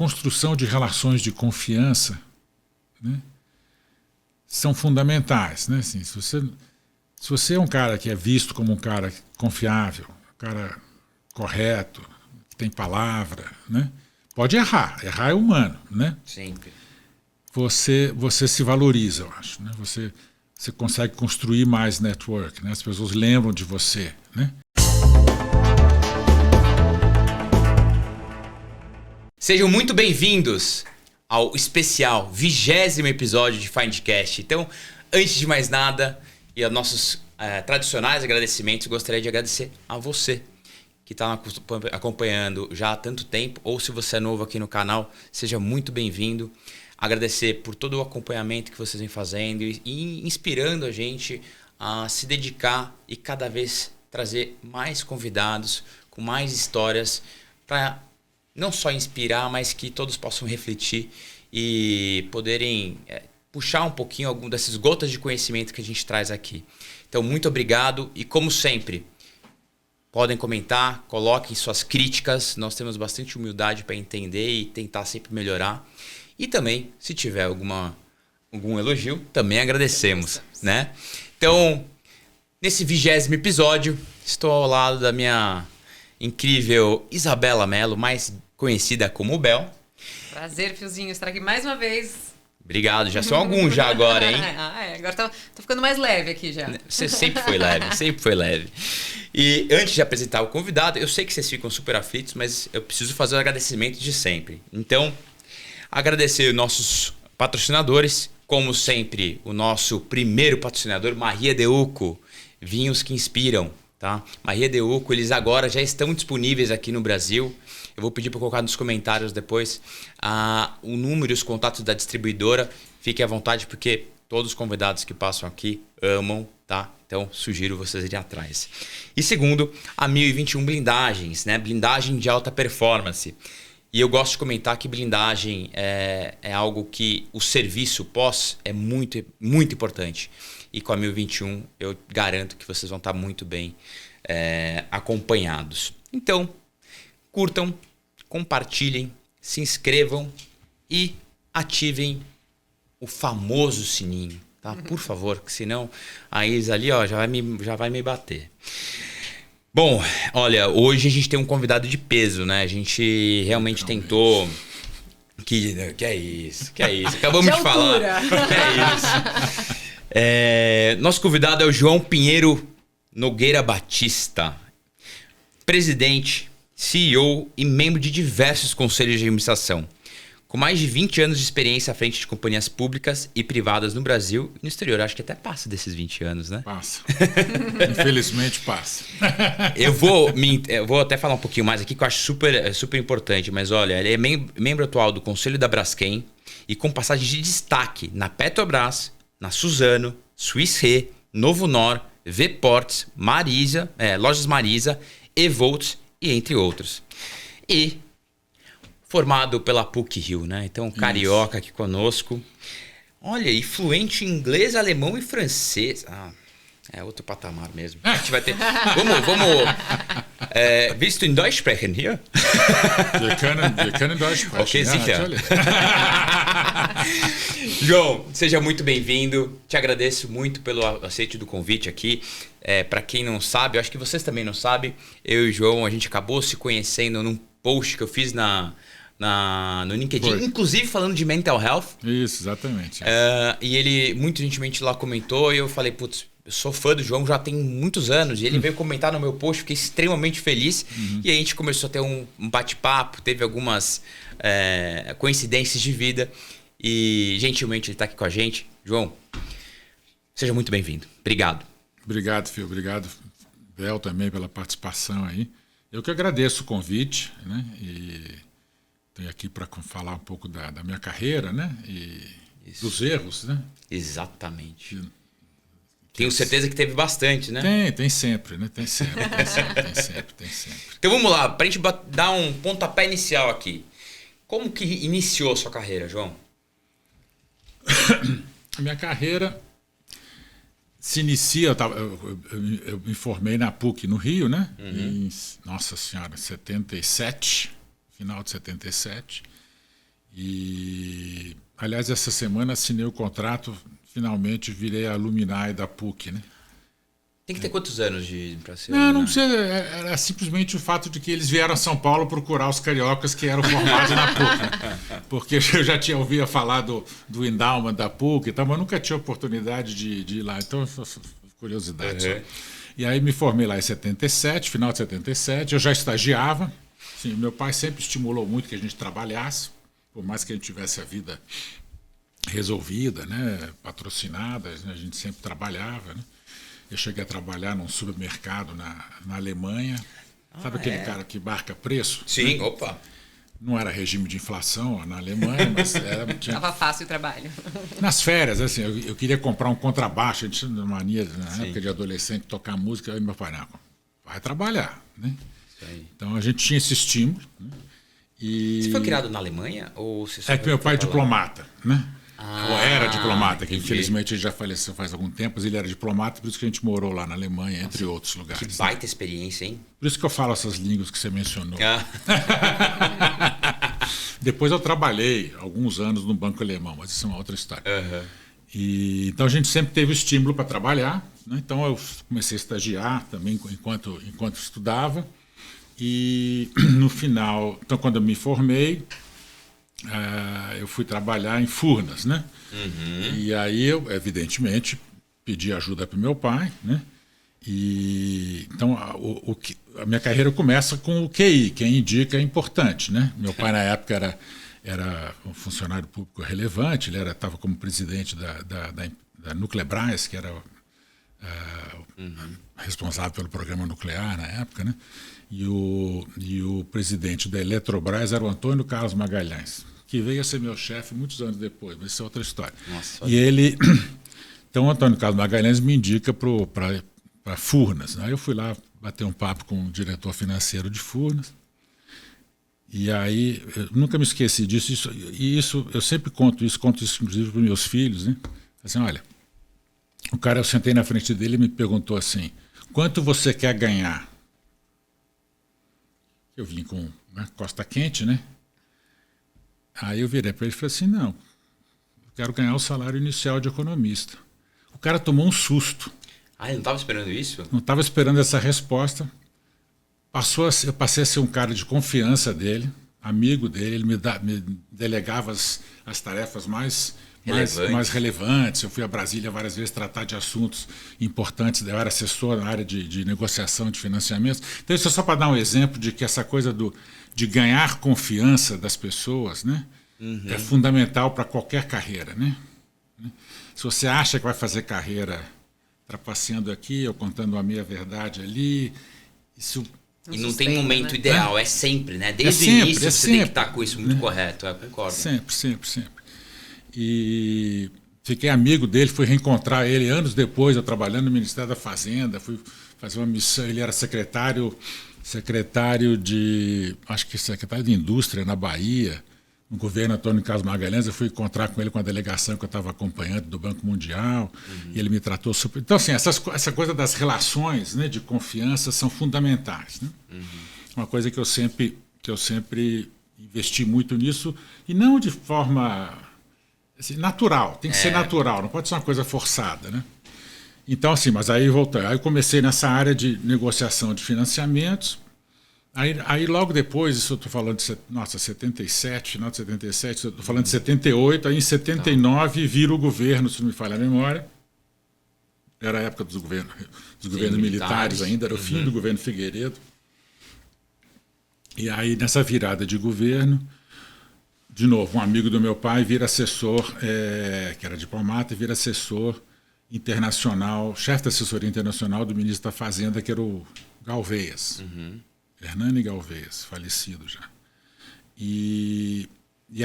construção de relações de confiança, né, são fundamentais, né? Assim, se você é um cara que é visto como um cara confiável, um cara correto, que tem palavra, né? Pode errar é humano, né? Sempre. Você se valoriza, eu acho, né? Você consegue construir mais network, né? As pessoas lembram de você, né? Sejam muito bem-vindos ao especial 20º episódio de Findcast. Então, antes de mais nada, e aos nossos tradicionais agradecimentos, gostaria de agradecer a você que está acompanhando já há tanto tempo, ou se você é novo aqui no canal, seja muito bem-vindo. Agradecer por todo o acompanhamento que vocês vêm fazendo e inspirando a gente a se dedicar e cada vez trazer mais convidados com mais histórias para não só inspirar, mas que todos possam refletir e poderem puxar um pouquinho algumas dessas gotas de conhecimento que a gente traz aqui. Então, muito obrigado e, como sempre, podem comentar, coloquem suas críticas. Nós temos bastante humildade para entender e tentar sempre melhorar. E também, se tiver algum elogio, também agradecemos, né? Então, nesse 20º episódio, estou ao lado da minha incrível Isabela Mello, mais conhecida como Bel. Prazer, Fiozinho, estar aqui mais uma vez. Obrigado, já são alguns já agora, hein? Agora tô ficando mais leve aqui já. Você sempre foi leve, sempre foi leve. E antes de apresentar o convidado, eu sei que vocês ficam super aflitos, mas eu preciso fazer o agradecimento de sempre. Então, agradecer os nossos patrocinadores, como sempre, o nosso primeiro patrocinador, Maria de Ucco, vinhos que inspiram, tá? Maria de Ucco, eles agora já estão disponíveis aqui no Brasil. Eu vou pedir para colocar nos comentários depois o número e os contatos da distribuidora. Fiquem à vontade, porque todos os convidados que passam aqui amam, tá? Então, sugiro vocês irem atrás. E segundo, a 1021 Blindagens, né? Blindagem de alta performance. E eu gosto de comentar que blindagem é algo que o serviço pós é muito, muito importante. E com a 1021 eu garanto que vocês vão estar muito bem acompanhados. Então, curtam, compartilhem, se inscrevam e ativem o famoso sininho, tá? Por favor, que senão a Isa ali já vai me bater. Bom, olha, hoje a gente tem um convidado de peso, né? A gente realmente tentou... Que é isso? Acabamos de falar. Que é isso? Nosso convidado é o João Pinheiro Nogueira Batista, presidente, CEO e membro de diversos conselhos de administração, com mais de 20 anos de experiência à frente de companhias públicas e privadas no Brasil e no exterior. Acho que até passa desses 20 anos, né? Passa. Infelizmente passa. Eu vou até falar um pouquinho mais aqui, que eu acho super importante, mas olha, ele é membro atual do Conselho da Braskem e com passagem de destaque na Petrobras, na Suzano, Swiss Re, Novo Nor, Vports, Lojas Marisa, Evolts e entre outros. E formado pela PUC-Rio, né? Então, carioca aqui conosco. Olha, e fluente em inglês, alemão e francês. É outro patamar mesmo. A gente vai ter... Vamos... willst du in Deutsch sprechen hier? Wir können Deutsch sprechen. Ok, sicher. João, seja muito bem-vindo. Te agradeço muito pelo aceite do convite aqui. Para quem não sabe, eu acho que vocês também não sabem, eu e o João, a gente acabou se conhecendo num post que eu fiz no LinkedIn, Foi. Inclusive falando de mental health. Isso, exatamente. E ele muito gentilmente lá comentou e eu falei, putz, eu sou fã do João já tem muitos anos. E ele veio comentar no meu post, fiquei extremamente feliz. E aí a gente começou a ter um bate-papo, teve algumas coincidências de vida. E gentilmente ele está aqui com a gente. João, seja muito bem-vindo. Obrigado. Obrigado, Fio. Obrigado, Bel, também pela participação aí. Eu que agradeço o convite, né? E estou aqui para falar um pouco da minha carreira, né? E dos erros, né? Exatamente. Tenho certeza que teve bastante, né? Tem sempre, né? Tem sempre. Então vamos lá, para a gente dar um pontapé inicial aqui. Como que iniciou a sua carreira, João? A minha carreira se inicia, eu me formei na PUC no Rio, né? Em, nossa senhora, 77, final de 77. E, aliás, essa semana assinei o contrato, finalmente virei alumni da PUC, né? Tem que ter quantos anos para ser Não, não alumni? precisa. Era simplesmente o fato de que eles vieram a São Paulo procurar os cariocas que eram formados na PUC. Né? Porque eu já tinha ouvido falar do endowment da PUC e tal, mas nunca tinha oportunidade de ir lá. Então, curiosidade. Só. E aí me formei lá em 77, final de 77. Eu já estagiava. Sim, meu pai sempre estimulou muito que a gente trabalhasse, por mais que a gente tivesse a vida resolvida, né, patrocinada, a gente sempre trabalhava, né? Eu cheguei a trabalhar num supermercado na Alemanha. Sabe aquele cara que marca preço? Sim, opa. Não era regime de inflação na Alemanha, mas era... Tava fácil o trabalho. Nas férias, assim, eu queria comprar um contrabaixo. A gente tinha mania, na época de adolescente, tocar música. Aí meu pai, não, vai trabalhar, né? Isso aí. Então a gente tinha esse estímulo. Né? E... Você foi criado na Alemanha? Ou você só que meu pai é diplomata, né? Ou era diplomata, que entendi. Infelizmente ele já faleceu faz algum tempo, mas ele era diplomata, por isso que a gente morou lá na Alemanha, entre outros lugares. Que baita experiência, hein? Por isso que eu falo essas línguas que você mencionou. Ah. Depois eu trabalhei alguns anos no Banco Alemão, mas isso é uma outra história. Uhum. Então a gente sempre teve estímulo para trabalhar, né? Então eu comecei a estagiar também enquanto estudava. E no final, então quando eu me formei, eu fui trabalhar em Furnas, né? Uhum. E aí eu, evidentemente, pedi ajuda para o meu pai, né? E então a minha carreira começa com o QI, quem indica é importante, né? Meu pai na época era um funcionário público relevante, ele estava como presidente da Nuclebras, que era responsável pelo programa nuclear na época, né? E o presidente da Eletrobras era o Antônio Carlos Magalhães, que veio a ser meu chefe muitos anos depois, mas isso é outra história. Nossa, e ele, então o Antônio Carlos Magalhães me indica para Furnas. Aí eu fui lá bater um papo com o diretor financeiro de Furnas. E aí, eu nunca me esqueci disso. Isso eu sempre conto isso inclusive para os meus filhos, né? Assim, olha, eu sentei na frente dele e me perguntou assim, quanto você quer ganhar? Eu vim com costa quente, né? Aí eu virei para ele e falei assim, não, eu quero ganhar o salário inicial de economista. O cara tomou um susto. Ah, ele não estava esperando isso? Não estava esperando essa resposta. Eu passei a ser um cara de confiança dele, amigo dele, ele me delegava as tarefas mais relevantes. Eu fui a Brasília várias vezes tratar de assuntos importantes, eu era assessor na área de negociação de financiamentos. Então isso é só para dar um exemplo de que essa coisa de ganhar confiança das pessoas, né, é fundamental para qualquer carreira. Né? Se você acha que vai fazer carreira trapaceando aqui ou contando a meia verdade ali, isso... E não tem momento ideal, é sempre, né? Desde sempre, o início você tem que estar com isso muito correto, eu concordo. Sempre. E fiquei amigo dele, fui reencontrar ele anos depois, eu trabalhando no Ministério da Fazenda, fui fazer uma missão, ele era secretário de Indústria na Bahia, no governo Antônio Carlos Magalhães. Eu fui encontrar com ele com a delegação que eu estava acompanhando do Banco Mundial, e ele me tratou super... Então, assim, essa coisa das relações, né, de confiança são fundamentais. Né? Uma coisa que eu sempre investi muito nisso, e não de forma assim, natural, tem que ser natural, não pode ser uma coisa forçada. Né? Então, assim, mas aí voltei. Aí eu comecei nessa área de negociação de financiamentos. Aí logo depois, isso eu estou falando de 77, final de 77, estou falando de 78, aí em 79 vira o governo, se não me falha a memória. Era a época dos governos militares ainda, era o fim do governo Figueiredo. E aí nessa virada de governo, de novo, um amigo do meu pai vira assessor, que era diplomata, vira assessor internacional, chefe da assessoria internacional do ministro da Fazenda, que era o Galveias. Hernani Galveias, falecido já. E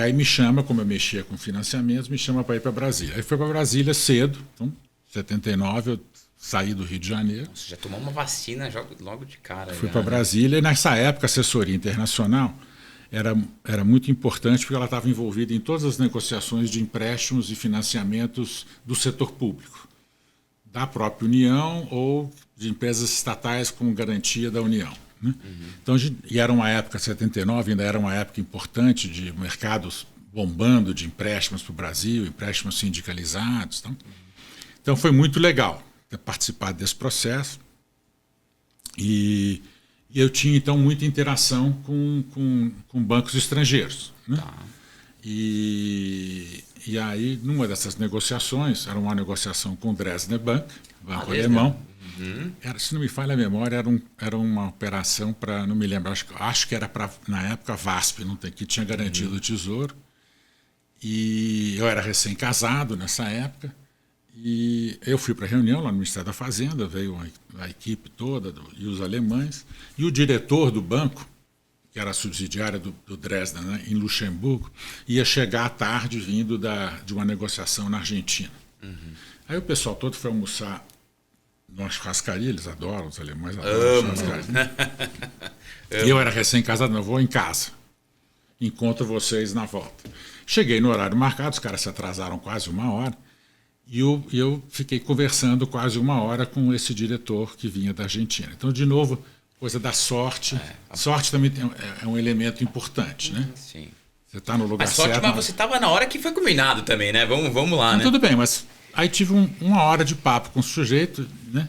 aí me chama, como eu mexia com financiamentos, me chama para ir para Brasília. Aí foi para Brasília cedo, então, 79, eu saí do Rio de Janeiro. Você já tomou uma vacina logo de cara. Fui para Brasília, e nessa época a assessoria internacional era muito importante, porque ela estava envolvida em todas as negociações de empréstimos e financiamentos do setor público, da própria União ou de empresas estatais com garantia da União. Né? Então, e era uma época, 79, ainda era uma época importante de mercados bombando de empréstimos para o Brasil, empréstimos sindicalizados. Então foi muito legal ter participado desse processo. E eu tinha, então, muita interação com bancos estrangeiros. Né? Tá. E aí, numa dessas negociações, era uma negociação com o Dresdner Bank, banco Dresdner. alemão. Se não me falha a memória, era uma operação para, não me lembro, acho que era para, na época, a VASP, que tinha garantido o Tesouro. E eu era recém-casado nessa época. E eu fui para a reunião lá no Ministério da Fazenda, veio a equipe toda e os alemães. E o diretor do banco, que era subsidiária do Dresdner, né, em Luxemburgo, ia chegar à tarde vindo de uma negociação na Argentina. Aí o pessoal todo foi almoçar numa churrascaria, eles adoram, os alemães adoram churrascaria. E eu era recém-casado, não, vou em casa. Encontro vocês na volta. Cheguei no horário marcado, os caras se atrasaram quase 1 hora. E eu fiquei conversando quase 1 hora com esse diretor que vinha da Argentina. Então, de novo, coisa da sorte. Sorte também é um elemento importante, né? Sim. Você está no lugar Mas sorte, certo. mas você estava na hora que foi combinado também, né? Vamos lá, Então, né? tudo bem, mas aí tive 1 hora de papo com o sujeito, né?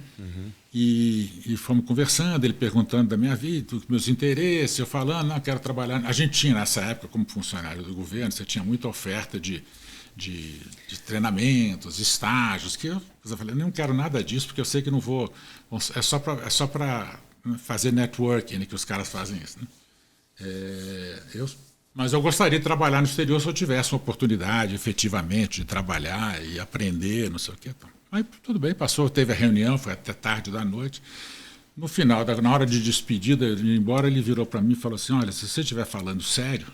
E fomos conversando, ele perguntando da minha vida, dos meus interesses, eu falando, não, quero trabalhar. A gente tinha, nessa época, como funcionário do governo, você tinha muita oferta de treinamentos, estágios, que eu falei, não quero nada disso, porque eu sei que não vou. É só para fazer networking, né, que os caras fazem isso. Né? Mas eu gostaria de trabalhar no exterior se eu tivesse uma oportunidade, efetivamente, de trabalhar e aprender, não sei o quê. Então, aí tudo bem, passou, teve a reunião, foi até tarde da noite. No final, na hora de despedida, de ir embora, ele virou para mim e falou assim, olha, se você estiver falando sério,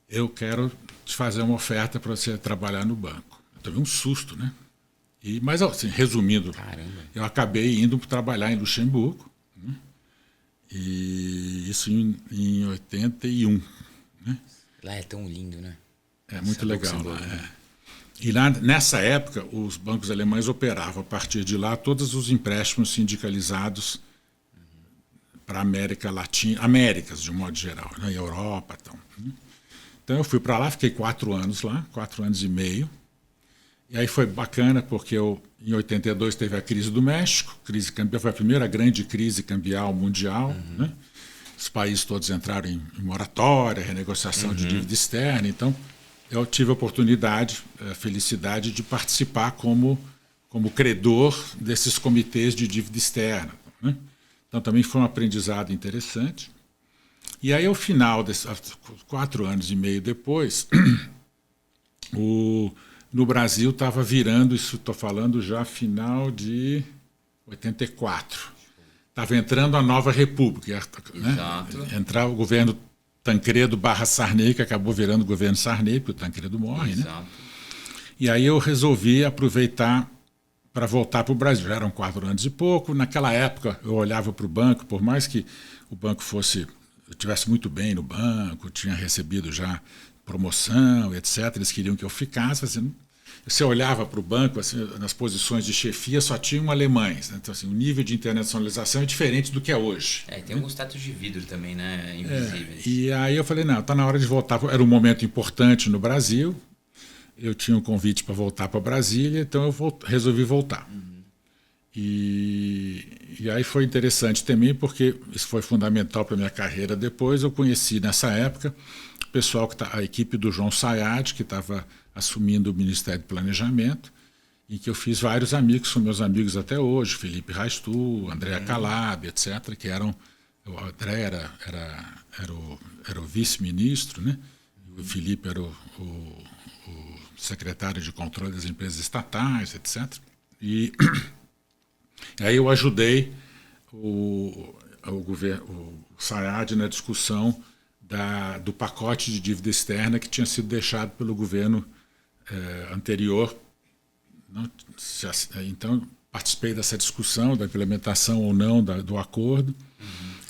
eu quero te fazer uma oferta para você trabalhar no banco. Eu tomei um susto, né? Mas, assim, resumindo, Caramba. eu acabei indo trabalhar em Luxemburgo, né? E isso em 81. Né? Lá é tão lindo, né? É muito legal. Luxemburgo, Lá, né? E lá, nessa época, os bancos alemães operavam, a partir de lá, todos os empréstimos sindicalizados para a América Latina, Américas, de um modo geral, né? Europa e tal. Então eu fui para lá, fiquei 4 anos lá, 4 anos e meio. E aí foi bacana porque em 82 teve a crise do México, crise cambial, foi a primeira grande crise cambial mundial. Né? Os países todos entraram em moratória, renegociação de dívida externa. Então eu tive a oportunidade, a felicidade de participar como credor desses comitês de dívida externa. Né? Então também foi um aprendizado interessante. E aí, ao final, 4 anos e meio depois, no Brasil estava virando, isso estou falando já final de 84. Estava entrando a nova república. Né? Exato. Entrar o governo Tancredo / Sarney, que acabou virando o governo Sarney, porque o Tancredo morre. Exato. Né? E aí eu resolvi aproveitar para voltar para o Brasil. Já eram 4 anos e pouco. Naquela época, eu olhava para o banco, por mais que o banco fosse... eu estivesse muito bem no banco, tinha recebido já promoção, etc. Eles queriam que eu ficasse. Assim, você olhava para o banco, assim, nas posições de chefia só tinham alemães. Né? Então, assim, o nível de internacionalização é diferente do que é hoje. Tem alguns tetos de vidro também, né? Invisíveis. E aí eu falei, não, está na hora de voltar. Era um momento importante no Brasil. Eu tinha um convite para voltar para Brasília, então eu resolvi voltar. E aí foi interessante também, porque isso foi fundamental para a minha carreira depois. Eu conheci, nessa época, o pessoal, a equipe do João Sayad, que estava assumindo o Ministério do Planejamento, em que eu fiz vários amigos, são meus amigos até hoje, Felipe Raistu, André Calab, etc., que eram... O André era o vice-ministro, né? O Felipe era o secretário de controle das empresas estatais, etc. E aí eu ajudei o Sayad na discussão do pacote de dívida externa que tinha sido deixado pelo governo anterior. Então, participei dessa discussão da implementação ou não do acordo.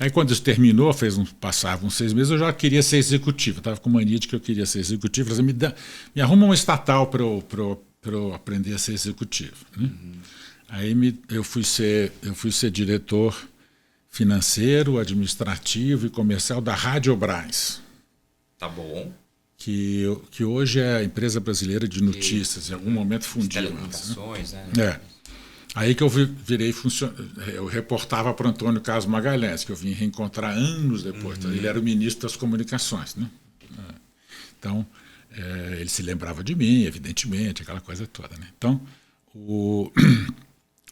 Aí, quando isso terminou, passavam 6 meses, eu já queria ser executivo. Estava com mania de que eu queria ser executivo. Falei, me arruma uma estatal para eu aprender a ser executivo. Né? Aí eu fui ser diretor financeiro, administrativo e comercial da Radiobras. Tá bom. que hoje é a empresa brasileira de notícias, em algum momento fundiu. Telecomunicações, né? Aí que eu virei eu reportava para o Antônio Carlos Magalhães, que eu vim reencontrar anos depois. Então, ele era o ministro das Comunicações, né? Então, ele se lembrava de mim, evidentemente, aquela coisa toda, né? Então,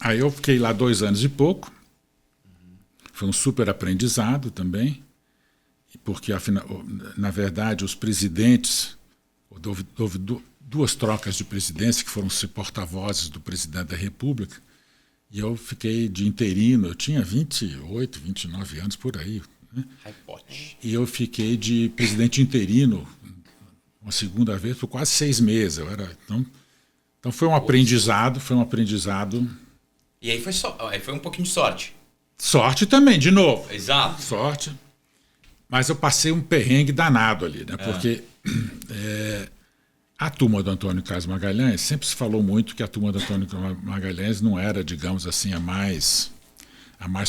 aí eu fiquei lá 2 anos e pouco. Foi um super aprendizado também, porque, na verdade, os presidentes, houve 2 trocas de presidência que foram ser porta-vozes do presidente da República, e eu fiquei de interino, eu tinha 28, 29 anos por aí, né? E eu fiquei de presidente interino uma segunda vez por quase 6 meses. Então foi um aprendizado, E aí foi um pouquinho de sorte. Sorte também, de novo. Exato. Sorte. Mas eu passei um perrengue danado ali, né? Porque a turma do Antônio Carlos Magalhães, sempre se falou muito que a turma do Antônio Magalhães não era, digamos assim, a mais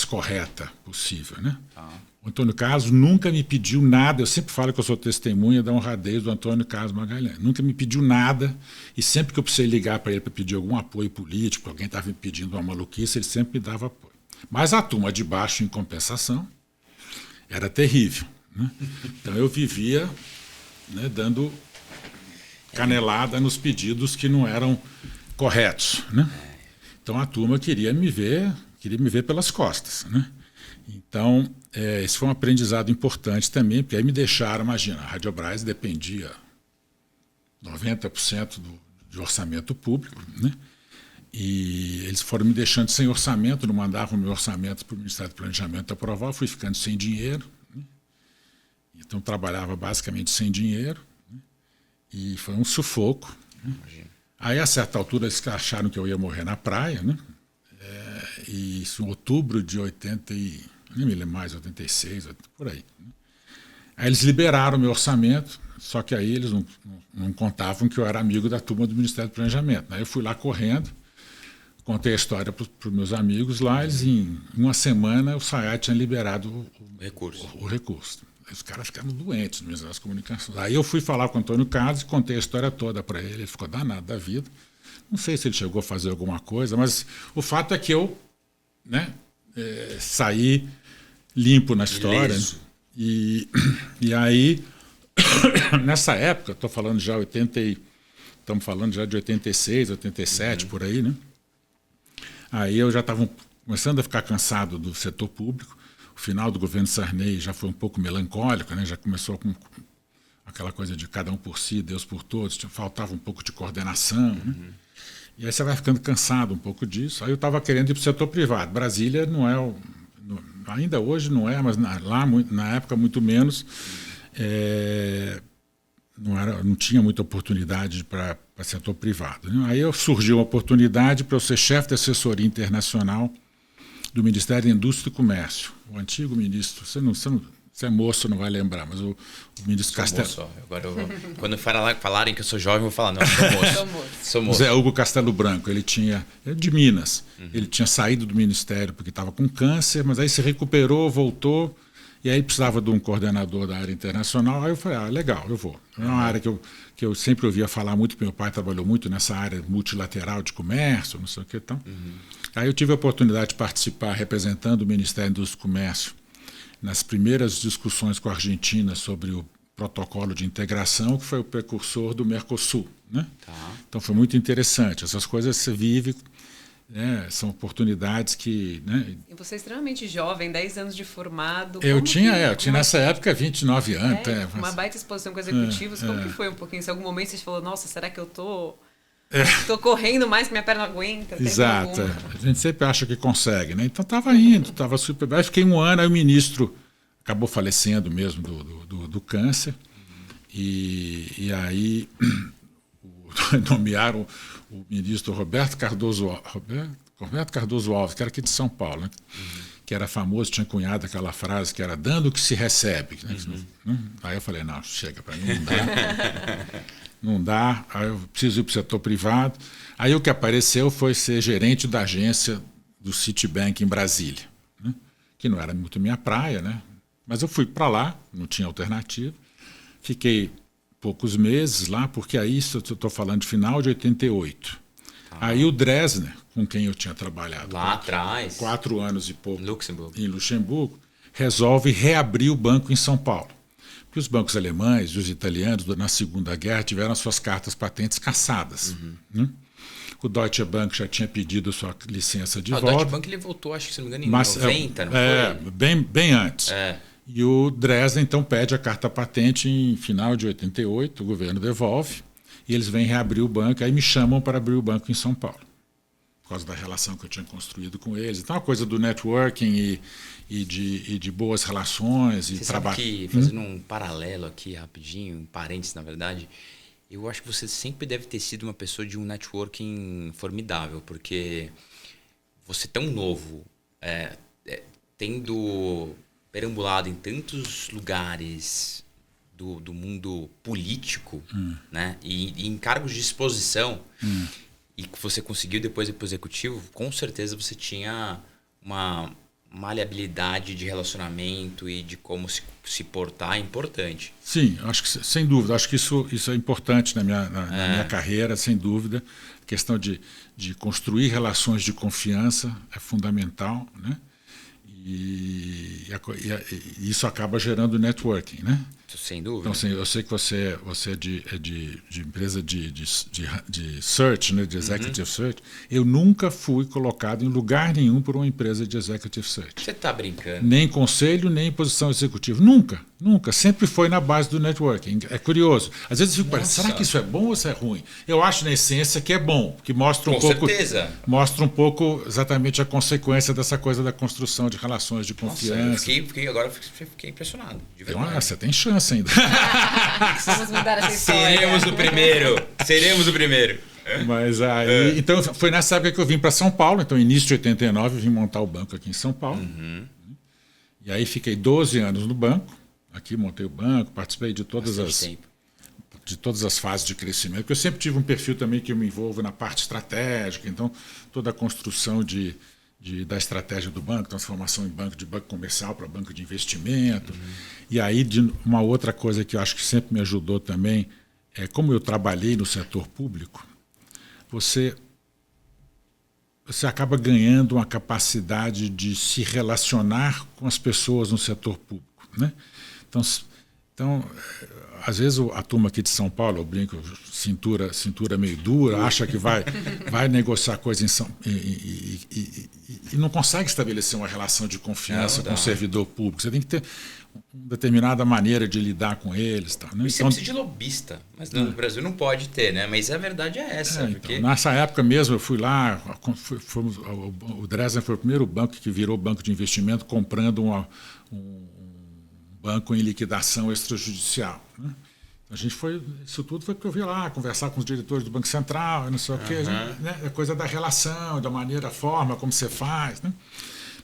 correta possível, né? O Antônio Carlos nunca me pediu nada, eu sempre falo que eu sou testemunha da honradez do Antônio Carlos Magalhães. Nunca me pediu nada, e sempre que eu precisei ligar para ele para pedir algum apoio político, alguém estava me pedindo uma maluquice, ele sempre me dava apoio. Mas a turma de baixo, em compensação, era terrível, né? Então eu vivia, né, dando canelada nos pedidos que não eram corretos, né? Então a turma queria me ver pelas costas, né? Então esse foi um aprendizado importante também, porque aí me deixaram, imagina, a Radiobras dependia 90% de orçamento público, né? E eles foram me deixando sem orçamento, não mandavam meu orçamento para o Ministério do Planejamento aprovar, eu fui ficando sem dinheiro, né? Então trabalhava basicamente sem dinheiro. E foi um sufoco, né? Aí, a certa altura, eles acharam que eu ia morrer na praia, né? E isso em outubro de 86, por aí, né? Aí eles liberaram o meu orçamento, só que aí eles não contavam que eu era amigo da turma do Ministério do Planejamento. Aí eu fui lá correndo, contei a história para os meus amigos lá, eles em uma semana o SAED tinha liberado o recurso. Os caras ficaram doentes no Ministério das Comunicações. Aí eu fui falar com o Antônio Carlos e contei a história toda para ele. Ele ficou danado da vida. Não sei se ele chegou a fazer alguma coisa, mas o fato é que eu, né, saí limpo na história. E aí, nessa época, estamos falando já de 86, 87, por aí, né? Aí eu já estava começando a ficar cansado do setor público. O final do governo Sarney já foi um pouco melancólico, né? Já começou com aquela coisa de cada um por si, Deus por todos, faltava um pouco de coordenação, né? E aí você vai ficando cansado um pouco disso. Aí eu estava querendo ir para o setor privado. Brasília não é, ainda hoje não é, mas lá na época muito menos, não tinha muita oportunidade para setor privado, né? Aí surgiu uma oportunidade para eu ser chefe de assessoria internacional do Ministério da Indústria e Comércio. O antigo ministro, você é moço, não vai lembrar, mas o ministro Castelo... Agora quando falarem que eu sou jovem, eu vou falar, não, sou moço. Sou moço. Zé Hugo Castelo Branco, ele é de Minas. Ele tinha saído do ministério porque estava com câncer, mas aí se recuperou, voltou, e aí precisava de um coordenador da área internacional. Aí eu falei, legal, eu vou. É uma área que eu sempre ouvia falar muito, meu pai trabalhou muito nessa área multilateral de comércio, não sei o que. Então. Aí eu tive a oportunidade de participar representando o Ministério da Indústria e Comércio nas primeiras discussões com a Argentina sobre o protocolo de integração, que foi o precursor do Mercosul, né? Então foi muito interessante. Essas coisas você vive, né? São oportunidades que... Né? E você é extremamente jovem, 10 anos de formado. Eu tinha nessa época 29 anos. Uma baita exposição com executivos. Como que foi um pouquinho? Se em algum momento você falou, nossa, será que eu tô correndo mais que minha perna aguenta? Exato. A gente sempre acha que consegue, né? Então estava indo, estava super bem. Aí fiquei 1 ano, aí o ministro acabou falecendo mesmo do câncer. E aí nomearam o ministro Roberto Cardoso Alves, que era aqui de São Paulo, né? Que era famoso, tinha cunhado aquela frase que era dando o que se recebe. Né? Aí eu falei, não, chega, para mim não dá. Não dá, aí eu preciso ir para o setor privado. Aí o que apareceu foi ser gerente da agência do Citibank em Brasília, né? Que não era muito minha praia, né? Mas eu fui para lá, não tinha alternativa. Fiquei poucos meses lá, porque aí, eu estou falando de final de 88. Aí o Dresdner, com quem eu tinha trabalhado lá atrás, 4 anos e pouco Luxemburgo. em Luxemburgo, resolve reabrir o banco em São Paulo. Porque os bancos alemães e os italianos, na Segunda Guerra, tiveram suas cartas patentes cassadas. Né? O Deutsche Bank já tinha pedido sua licença de volta. O Deutsche Bank ele voltou, acho que se não me engano, em 90, não foi? Bem antes. E o Dresden, então, pede a carta patente em final de 88, o governo devolve, e eles vêm reabrir o banco, aí me chamam para abrir o banco em São Paulo, por causa da relação que eu tinha construído com eles. Então, a coisa do networking e de boas relações. Você sabe que, fazendo um paralelo aqui, rapidinho, um parênteses, na verdade, eu acho que você sempre deve ter sido uma pessoa de um networking formidável, porque você tão novo, tendo perambulado em tantos lugares do mundo político, né? E em cargos de exposição, e que você conseguiu depois ir para o executivo, com certeza você tinha uma maleabilidade de relacionamento e de como se portar importante. Sim, acho que sem dúvida. Acho que isso é importante na minha carreira, sem dúvida. A questão de construir relações de confiança é fundamental, né? E isso acaba gerando networking, né? Sem dúvida. Então, assim, eu sei que você é de empresa de search, né, de executive search. Eu nunca fui colocado em lugar nenhum por uma empresa de executive search. Você está brincando? Nem em conselho, nem em posição executiva. Nunca, nunca. Sempre foi na base do networking. É curioso. Às vezes eu fico pensando, será que isso é bom ou isso é ruim? Eu acho, na essência, que é bom, que mostra mostra um pouco exatamente a consequência dessa coisa da construção de relações de confiança. Agora fiquei impressionado. De verdade. Você tem chance ainda. Vamos mudar essa história. Seremos o primeiro. Mas aí, então foi nessa época que eu vim para São Paulo. Então, início de 89, eu vim montar o banco aqui em São Paulo. E aí fiquei 12 anos no banco. Aqui montei o banco, participei de todas as fases de crescimento. Porque eu sempre tive um perfil também que eu me envolvo na parte estratégica. Então, toda a construção da estratégia do banco, transformação de banco comercial para banco de investimento. E aí, uma outra coisa que eu acho que sempre me ajudou também é como eu trabalhei no setor público, você acaba ganhando uma capacidade de se relacionar com as pessoas no setor público, né? Então, às vezes a turma aqui de São Paulo, eu brinco, cintura meio dura, acha que vai negociar coisa e não consegue estabelecer uma relação de confiança com o servidor público. Você tem que ter uma determinada maneira de lidar com eles. Tá, né? E você precisa de lobista, mas no Brasil não pode ter, né? Mas a verdade é essa. Porque... Então, nessa época mesmo eu fui lá, o Dresden foi o primeiro banco que virou banco de investimento comprando um banco em liquidação extrajudicial. Né? A gente isso tudo foi porque eu vi lá, conversar com os diretores do Banco Central, não sei o quê, né? É coisa da relação, da maneira, forma como você faz. Né?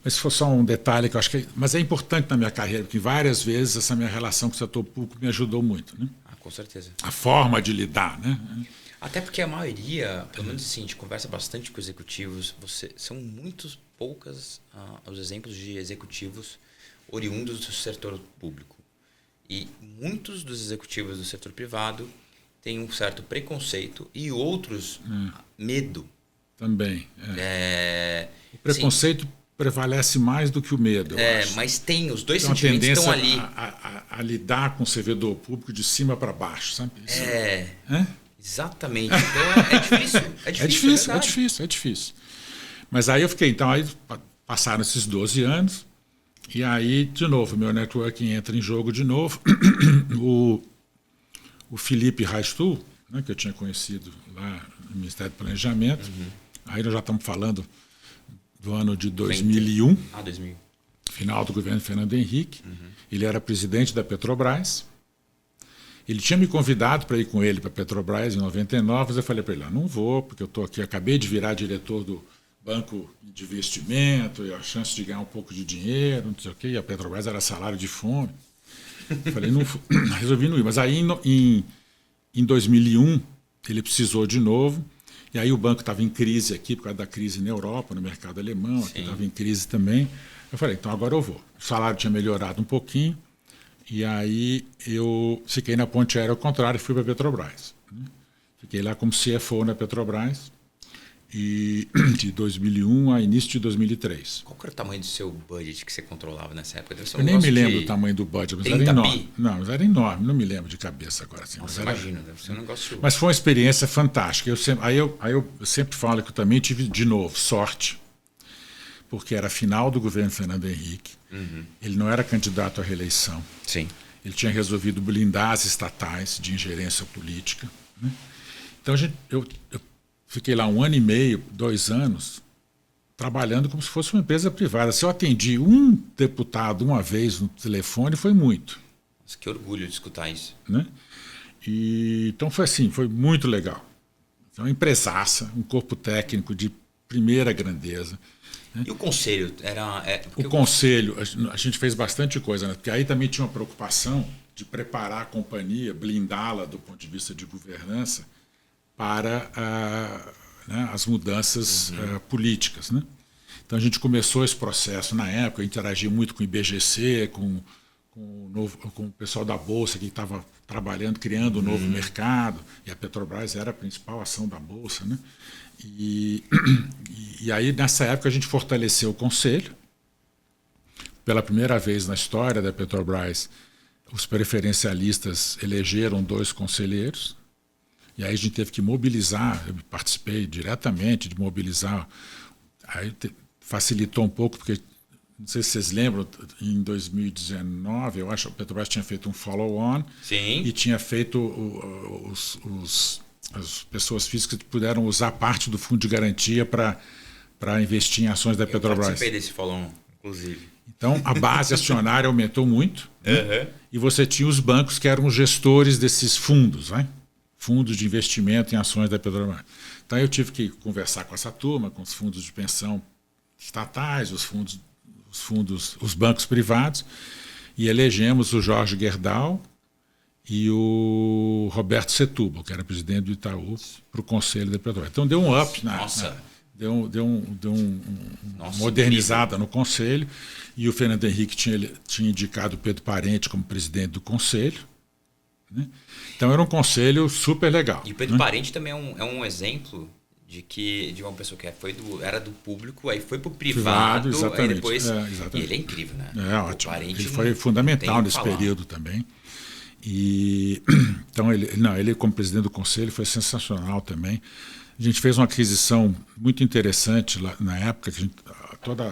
Mas se for só um detalhe que eu acho que mas é importante na minha carreira, porque várias vezes essa minha relação com o setor público me ajudou muito. Né? Com certeza. A forma de lidar. Né? Até porque a maioria, pelo menos assim, a gente conversa bastante com executivos, são muito poucos os exemplos de executivos oriundos do setor público. E muitos dos executivos do setor privado têm um certo preconceito e outros medo. Também. O preconceito prevalece mais do que o medo, eu acho. Mas os dois sentimentos estão ali. A lidar com o servidor público de cima para baixo, sabe? Isso Exatamente. Então é difícil. Mas aí eu fiquei, então aí passaram esses 12 anos. E aí, de novo, meu networking entra em jogo de novo. O Felipe Reichstuhl, né, que eu tinha conhecido lá no Ministério do Planejamento, aí nós já estamos falando do ano de 2001, 2000. Final do governo Fernando Henrique. Ele era presidente da Petrobras. Ele tinha me convidado para ir com ele para a Petrobras em 99, mas eu falei para ele, não vou, porque eu estou aqui, acabei de virar diretor do banco de investimento e a chance de ganhar um pouco de dinheiro, não sei o quê, e a Petrobras era salário de fome. Eu falei, resolvi não ir. Mas aí, em 2001, ele precisou de novo, e aí o banco estava em crise aqui, por causa da crise na Europa, no mercado alemão, aqui estava em crise também. Eu falei, então agora eu vou. O salário tinha melhorado um pouquinho, E aí eu fiquei na ponte aérea ao contrário e fui para a Petrobras. Né? Fiquei lá como CFO na Petrobras e de 2001 a início de 2003. Qual que era o tamanho do seu budget que você controlava nessa época? Eu nem me lembro do tamanho do budget, mas era enorme. Não, mas era enorme, não me lembro de cabeça agora. Assim, Nossa, imagina, deve ser um negócio... Mas foi uma experiência fantástica. Eu sempre falo que eu também tive, de novo, sorte, porque era final do governo Fernando Henrique. Ele não era candidato à reeleição. Sim. Ele tinha resolvido blindar as estatais de ingerência política. Né? Então eu fiquei lá 1 ano e meio, 2 anos, trabalhando como se fosse uma empresa privada. Se eu atendi um deputado uma vez no telefone, foi muito. Nossa, que orgulho de escutar isso. Né? Então foi assim, foi muito legal. Então, uma empresaça, um corpo técnico de primeira grandeza. Né? E o conselho? O conselho, a gente fez bastante coisa, né? Porque aí também tinha uma preocupação de preparar a companhia, blindá-la do ponto de vista de governança para né, as mudanças políticas. Né? Então a gente começou esse processo na época, eu interagia muito com o IBGC, com o pessoal da Bolsa que estava trabalhando, criando um novo mercado, e a Petrobras era a principal ação da Bolsa. Né? E aí, nessa época, a gente fortaleceu o conselho. Pela primeira vez na história da Petrobras, os preferencialistas elegeram 2 conselheiros. E aí a gente teve que mobilizar, eu participei diretamente de mobilizar. Aí facilitou um pouco, porque, não sei se vocês lembram, em 2019, eu acho que a Petrobras tinha feito um follow-on. Sim. E tinha feito as pessoas físicas puderam usar parte do fundo de garantia para investir em ações da Petrobras. Eu participei desse follow-on, inclusive. Então, a base acionária aumentou muito. Né? E você tinha os bancos que eram os gestores desses fundos, né? Fundos de investimento em ações da Petrobras. Então, eu tive que conversar com essa turma, com os fundos de pensão estatais, os bancos privados, e elegemos o Jorge Gerdau e o Roberto Setúbal, que era presidente do Itaú, para o conselho da Petrobras. Então deu um up, deu uma modernizada no conselho, e o Fernando Henrique tinha indicado o Pedro Parente como presidente do conselho. Né? Então era um conselho super legal. E o Pedro Parente também é um exemplo de uma pessoa que era do público, aí foi para o privado, aí depois... E ele é incrível, né? Ótimo. Ele foi fundamental nesse período também. Então, ele como presidente do conselho foi sensacional também. A gente fez uma aquisição muito interessante lá, na época, que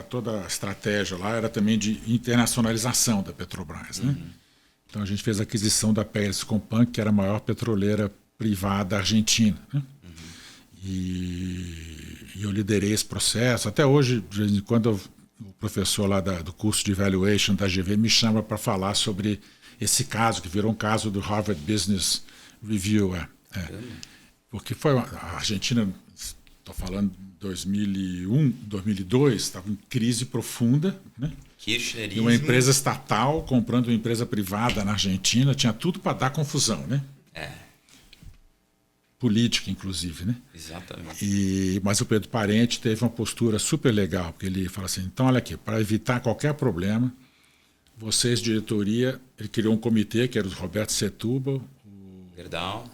toda a estratégia lá era também de internacionalização da Petrobras. Né? Então a gente fez a aquisição da Pérez Compan, que era a maior petroleira privada argentina. Né? E eu liderei esse processo. Até hoje, de vez em quando, o professor lá do curso de Evaluation da GV me chama para falar sobre esse caso, que virou um caso do Harvard Business Review. Porque foi a Argentina, estou falando de 2001, 2002, estava em crise profunda. Né? E uma empresa estatal comprando uma empresa privada na Argentina, tinha tudo para dar confusão. Né? Política, inclusive. Né? Exatamente. Mas o Pedro Parente teve uma postura super legal, porque ele fala assim, então olha aqui, para evitar qualquer problema, vocês, diretoria, ele criou um comitê, que era o Roberto Setúbal, o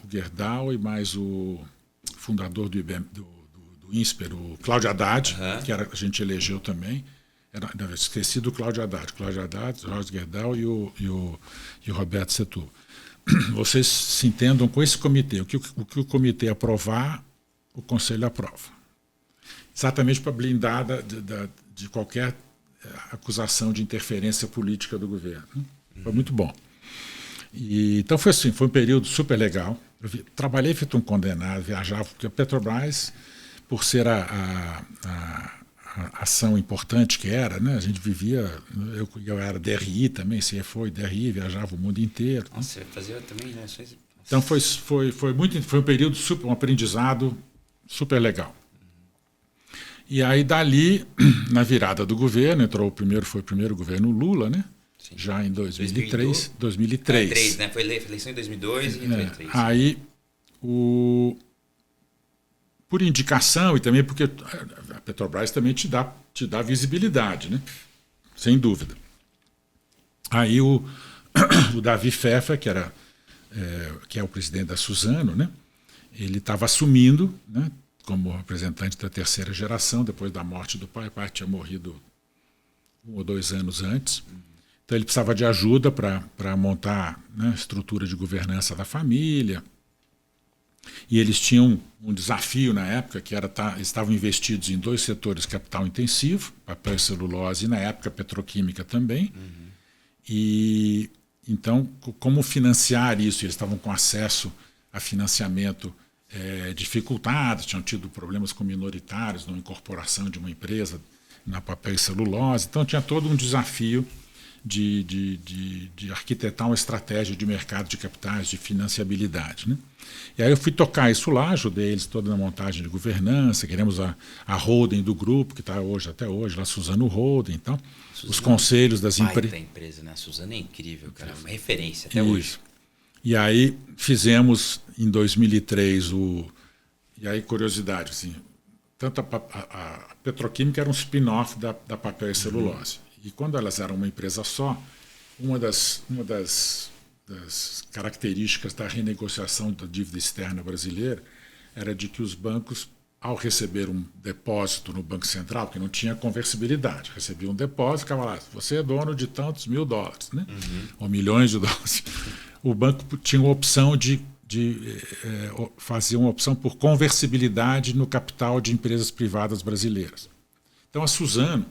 Gerdau e mais o fundador do INSPER, o Cláudio Haddad, que a gente elegeu também. Esqueci do Cláudio Haddad, Jorge Gerdau e o Roberto Setúbal. Vocês se entendam com esse comitê. O que o comitê aprovar, o Conselho aprova. Exatamente para blindar de qualquer acusação de interferência política do governo. Foi muito bom. Então foi assim, foi um período super legal. Eu trabalhei feito um condenado, viajava, porque a Petrobras, por ser a ação importante que era, né? A gente vivia, eu era DRI também, CFO e DRI, viajava o mundo inteiro. Nossa, você fazia também, né? Então foi um período super, um aprendizado super legal. E aí dali, na virada do governo, foi o primeiro governo Lula, né? Sim. Já em 2003. 2003, né? Foi eleição em 2002 e em 2003. Aí, por indicação e também porque a Petrobras também te dá visibilidade, né? Sem dúvida. Aí o Davi Pfeffer, que é o presidente da Suzano, né? Ele estava assumindo, né, como representante da terceira geração, depois da morte do pai. O pai tinha morrido 1 ou 2 anos antes. Então ele precisava de ajuda para montar, né, a estrutura de governança da família. E eles tinham um desafio na época, que era estavam investidos em 2 setores capital intensivo, papel e celulose, e na época petroquímica também. E então, como financiar isso? Eles estavam com acesso a financiamento dificultado, tinham tido problemas com minoritários na incorporação de uma empresa na papel e celulose. Então tinha todo um desafio de arquitetar uma estratégia de mercado de capitais, de financiabilidade, né? E aí eu fui tocar isso lá, ajudei eles toda na montagem de governança, queremos a holding do grupo, que está até hoje, lá Suzano Holding, então, os conselhos das empresas. A empresa, né? A Suzano é incrível, cara, é uma referência até hoje. E aí fizemos em 2003 e aí curiosidade, assim, tanto a petroquímica era um spin-off da papel e celulose. E quando elas eram uma empresa só, uma das características da renegociação da dívida externa brasileira era de que os bancos, ao receber um depósito no Banco Central, que não tinha conversibilidade, recebia um depósito, ficava lá, você é dono de tantos $1.000, né? Ou milhões de dólares. O banco tinha a opção de fazer uma opção por conversibilidade no capital de empresas privadas brasileiras. Então a Suzano,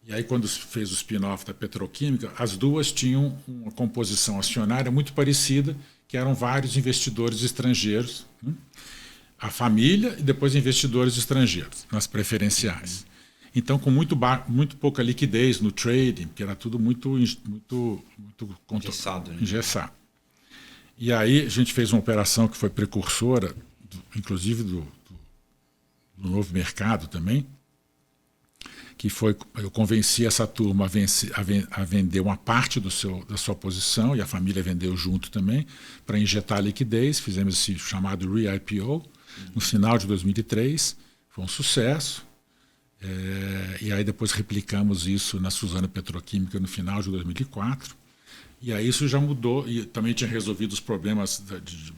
e aí quando fez o spin-off da petroquímica, as duas tinham uma composição acionária muito parecida, que eram vários investidores estrangeiros, né? A família e depois investidores estrangeiros, nas preferenciais. Então, com muito pouca liquidez no trading, porque era tudo muito engessado, né? Engessado. E aí a gente fez uma operação que foi precursora, inclusive do novo mercado também, que foi, eu convenci essa turma a vender uma parte da sua posição, e a família vendeu junto também, para injetar liquidez. Fizemos esse chamado re-IPO no final de 2003, foi um sucesso. E aí depois replicamos isso na Suzano Petroquímica no final de 2004. E aí isso já mudou, e também tinha resolvido os problemas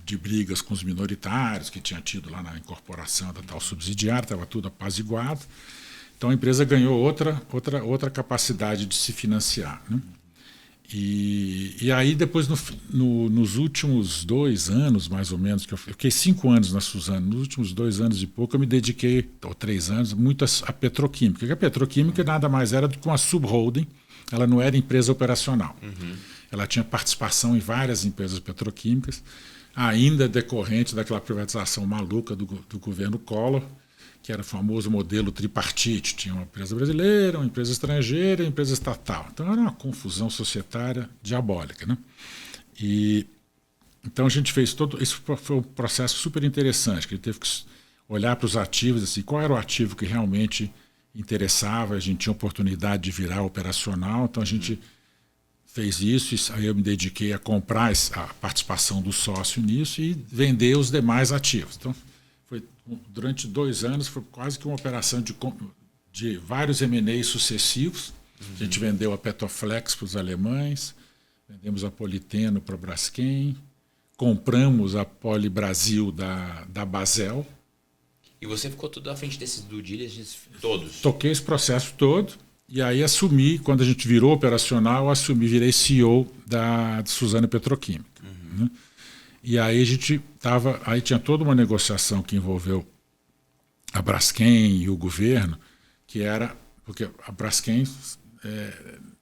de brigas com os minoritários que tinha tido lá na incorporação da tal subsidiária, estava tudo apaziguado. Então a empresa ganhou outra capacidade de se financiar, né? E aí depois, nos últimos 2 anos, mais ou menos, que eu fiquei 5 anos na Suzano, nos últimos 2 anos e pouco eu me dediquei, ou 3 anos, muito à petroquímica. Porque a petroquímica nada mais era do que uma subholding, ela não era empresa operacional. Ela tinha participação em várias empresas petroquímicas, ainda decorrente daquela privatização maluca do governo Collor, que era o famoso modelo tripartite. Tinha uma empresa brasileira, uma empresa estrangeira e uma empresa estatal. Então era uma confusão societária diabólica, né? E então a gente fez isso foi um processo super interessante, que ele teve que olhar para os ativos, assim, qual era o ativo que realmente interessava, a gente tinha oportunidade de virar operacional, então a gente fez isso, e aí eu me dediquei a comprar a participação do sócio nisso e vender os demais ativos. Então, durante 2 anos foi quase que uma operação de vários M&As sucessivos. A gente vendeu a Petoflex para os alemães, vendemos a Politeno para a Braskem, compramos a Poli Brasil da Basel. E você ficou tudo à frente desses due diligence todos? Toquei esse processo todo e aí assumi, quando a gente virou operacional, virei CEO da Suzano Petroquímica. Né? E aí aí tinha toda uma negociação que envolveu a Braskem e o governo, que era, porque a Braskem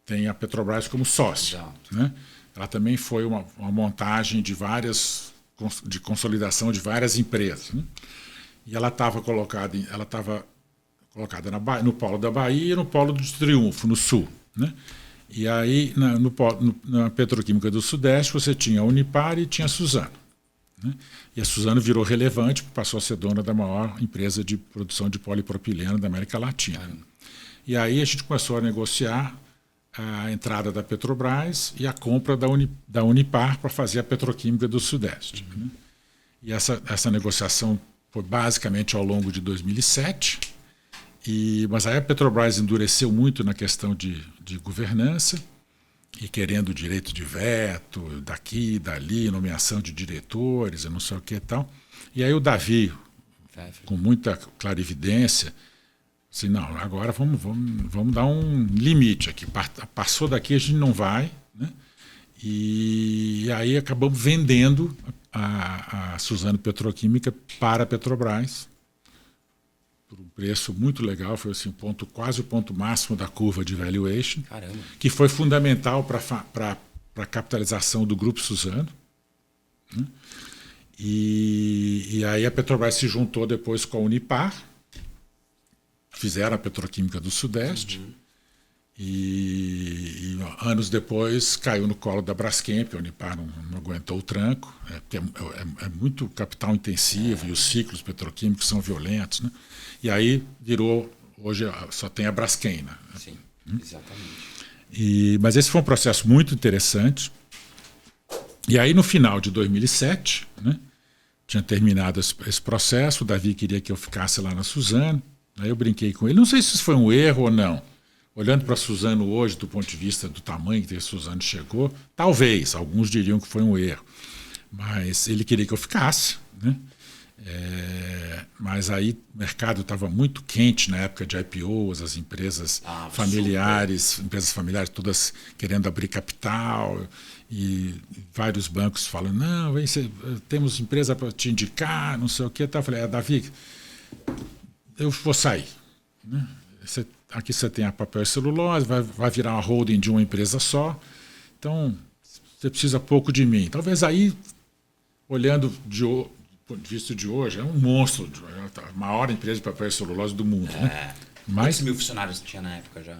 tem a Petrobras como sócio, né? Ela também foi uma montagem de consolidação de várias empresas, né? E ela estava colocada no polo da Bahia e no polo do Triunfo, no sul, né? E aí, na Petroquímica do Sudeste, você tinha a Unipar e tinha a Suzano. Né? E a Suzano virou relevante, passou a ser dona da maior empresa de produção de polipropileno da América Latina. E aí a gente começou a negociar a entrada da Petrobras e a compra da Unipar para fazer a Petroquímica do Sudeste. Né? E essa negociação foi basicamente ao longo de 2007. Mas aí a Petrobras endureceu muito na questão de governança, e querendo direito de veto, daqui, dali, nomeação de diretores, eu não sei o que e tal. E aí o Davi, com muita clarividência, assim, não, agora vamos dar um limite aqui. Passou daqui, a gente não vai, né? E aí acabamos vendendo a Suzano Petroquímica para a Petrobras por um preço muito legal, foi assim, quase o ponto máximo da curva de valuation. Caramba. Que foi fundamental para a capitalização do Grupo Suzano. Né? E aí a Petrobras se juntou depois com a Unipar, fizeram a Petroquímica do Sudeste, e anos depois caiu no colo da Braskem, a Unipar não aguentou o tranco, porque é muito capital intensivo e os ciclos petroquímicos são violentos, né? E aí virou, hoje só tem a Braskem, né? Sim, exatamente. Mas esse foi um processo muito interessante. E aí no final de 2007, né, tinha terminado esse processo, o Davi queria que eu ficasse lá na Suzano, aí eu brinquei com ele, não sei se isso foi um erro ou não. Olhando para a Suzano hoje, do ponto de vista do tamanho que a Suzano chegou, talvez, alguns diriam que foi um erro. Mas ele queria que eu ficasse, né? Mas aí o mercado estava muito quente na época de IPOs, as empresas familiares, todas querendo abrir capital, e vários bancos falando, não, temos empresa para te indicar, não sei o que. Eu falei, Davi, eu vou sair, né? Aqui você tem a papel e celulose, vai virar uma holding de uma empresa só, então você precisa pouco de mim. Talvez aí, olhando do ponto de vista de hoje, é um monstro, a maior empresa de papel e celulose do mundo. Né? Quantos mil funcionários tinha na época já?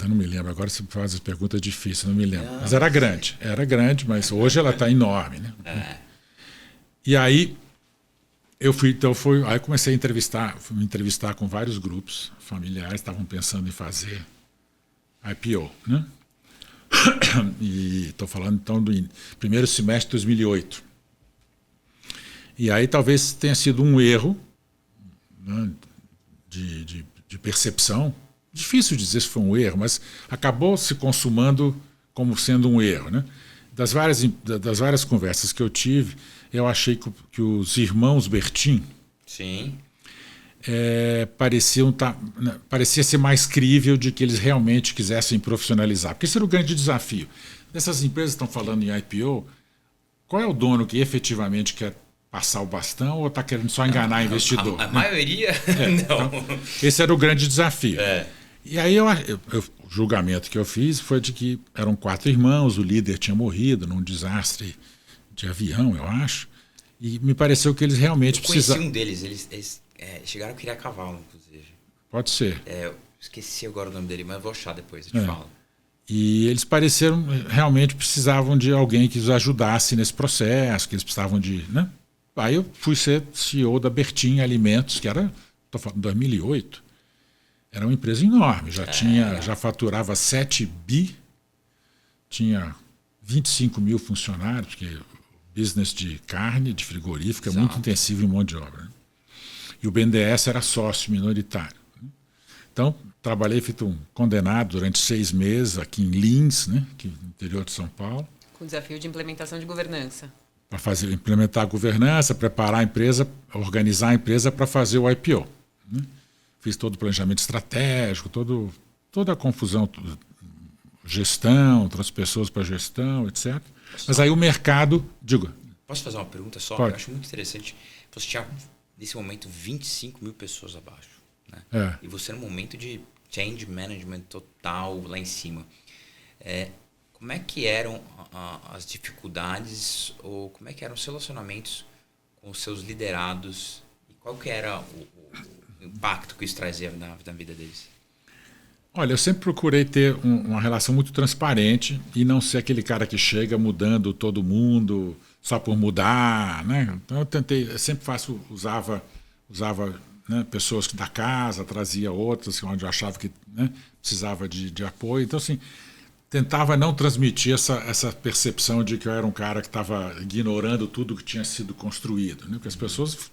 Não me lembro, agora você faz as perguntas difíceis, não me lembro. Mas era grande, mas hoje ela está enorme. Né? E aí, aí comecei a me entrevistar com vários grupos familiares, estavam pensando em fazer IPO, né? E estou falando então do primeiro semestre de 2008. E aí talvez tenha sido um erro, né, de percepção. Difícil dizer se foi um erro, mas acabou se consumando como sendo um erro, né? Das várias conversas que eu tive, eu achei que os irmãos Bertin parecia ser mais crível de que eles realmente quisessem profissionalizar. Porque esse era o grande desafio. Essas empresas estão falando em IPO, qual é o dono que efetivamente quer passar o bastão ou está querendo só enganar investidor? A maioria, não. Então, esse era o grande desafio. E aí o julgamento que eu fiz foi de que eram 4 irmãos, o líder tinha morrido num desastre de avião, eu acho, e me pareceu que eles realmente precisavam... Eu conheci um deles, eles chegaram a criar cavalo, inclusive. Pode ser. Eu esqueci agora o nome dele, mas eu vou achar depois, eu te falo. E eles pareceram, realmente precisavam de alguém que os ajudasse nesse processo, que eles precisavam de... Né? Aí eu fui ser CEO da Bertin Alimentos, que era, estou falando, 2008, era uma empresa enorme, já faturava 7 bi, tinha 25 mil funcionários, porque o business de carne, de frigorífica, é muito intensivo em mão de obra. Né? E o BNDES era sócio minoritário. Né? Então, trabalhei feito um condenado durante 6 meses aqui em Lins, né, aqui no interior de São Paulo. Com o desafio de implementação de governança. Para implementar a governança, preparar a empresa, organizar a empresa para fazer o IPO. Né? Fiz todo o planejamento estratégico, toda a confusão, gestão, trouxe pessoas para gestão, etc. Mas aí o mercado... Posso fazer uma pergunta só? Pode. Eu acho muito interessante. Você tinha, nesse momento, 25 mil pessoas abaixo. Né? E você no momento de change management total lá em cima. Como é que eram as dificuldades ou como é que eram os relacionamentos com os seus liderados e qual que era o impacto que isso trazia na vida deles? Olha, eu sempre procurei ter uma relação muito transparente e não ser aquele cara que chega mudando todo mundo só por mudar, né? Então eu sempre usava né, pessoas da casa, trazia outras onde eu achava que, né, precisava de apoio. Então, assim, tentava não transmitir essa percepção de que eu era um cara que estava ignorando tudo que tinha sido construído, né? Porque as pessoas,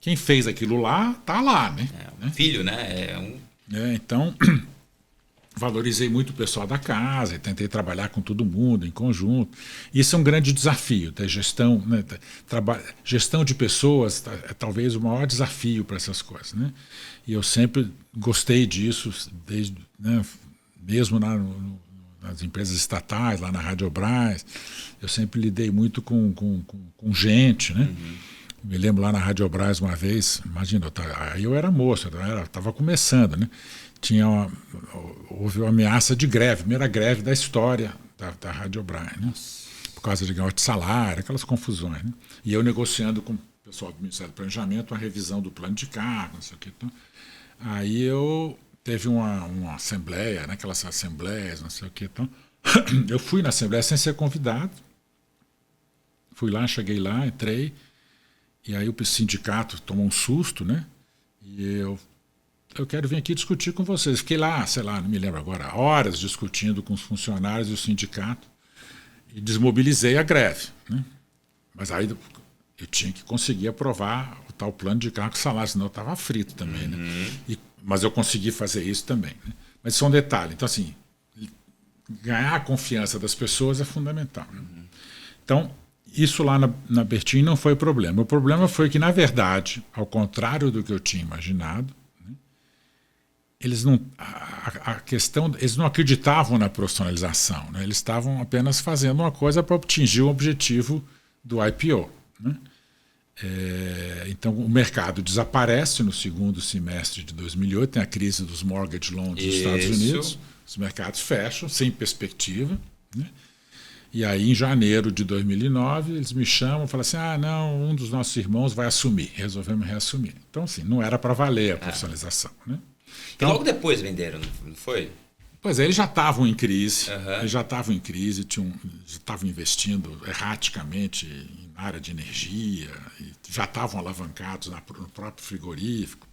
quem fez aquilo lá, está lá, né? Filho, né? Então, valorizei muito o pessoal da casa e tentei trabalhar com todo mundo em conjunto. Isso é um grande desafio, ter gestão, né? Gestão de pessoas é talvez o maior desafio para essas coisas, né? E eu sempre gostei disso, desde, né, mesmo nas empresas estatais, lá na Radiobras, eu sempre lidei muito com gente, né? Me lembro lá na Radiobras uma vez, imagina, aí eu era moço, estava começando, né? Houve uma ameaça de greve, primeira greve da história da Radiobras, né? Por causa de ganho de salário, aquelas confusões, né? E eu negociando com o pessoal do Ministério do Planejamento a revisão do plano de cargo, não sei o que. Então, aí teve uma assembleia, né? Aquelas assembleias, não sei o que. Então, eu fui na assembleia sem ser convidado, fui lá, cheguei lá, entrei, e aí o sindicato tomou um susto, né? E eu quero vir aqui discutir com vocês. Fiquei lá, sei lá, não me lembro agora, horas discutindo com os funcionários e o sindicato e desmobilizei a greve, né? Mas aí eu tinha que conseguir aprovar o tal plano de cargo e salário, senão eu estava frito também, né? Mas eu consegui fazer isso também, né? Mas isso é um detalhe. Então, assim, ganhar a confiança das pessoas é fundamental, né? Então, isso lá na Bertin não foi o problema. O problema foi que, na verdade, ao contrário do que eu tinha imaginado, eles não acreditavam na profissionalização, né? Eles estavam apenas fazendo uma coisa para atingir o objetivo do IPO, né? Então o mercado desaparece no segundo semestre de 2008, tem a crise dos mortgage loans dos Estados Unidos, os mercados fecham sem perspectiva, né? E aí em janeiro de 2009 eles me chamam e falam assim, não, um dos nossos irmãos vai assumir, resolvemos reassumir. Então assim, não era para valer a profissionalização, né? Então, e logo depois venderam, não foi? Pois é, eles já estavam em crise, já estavam investindo erraticamente na área de energia, já estavam alavancados no próprio frigorífico.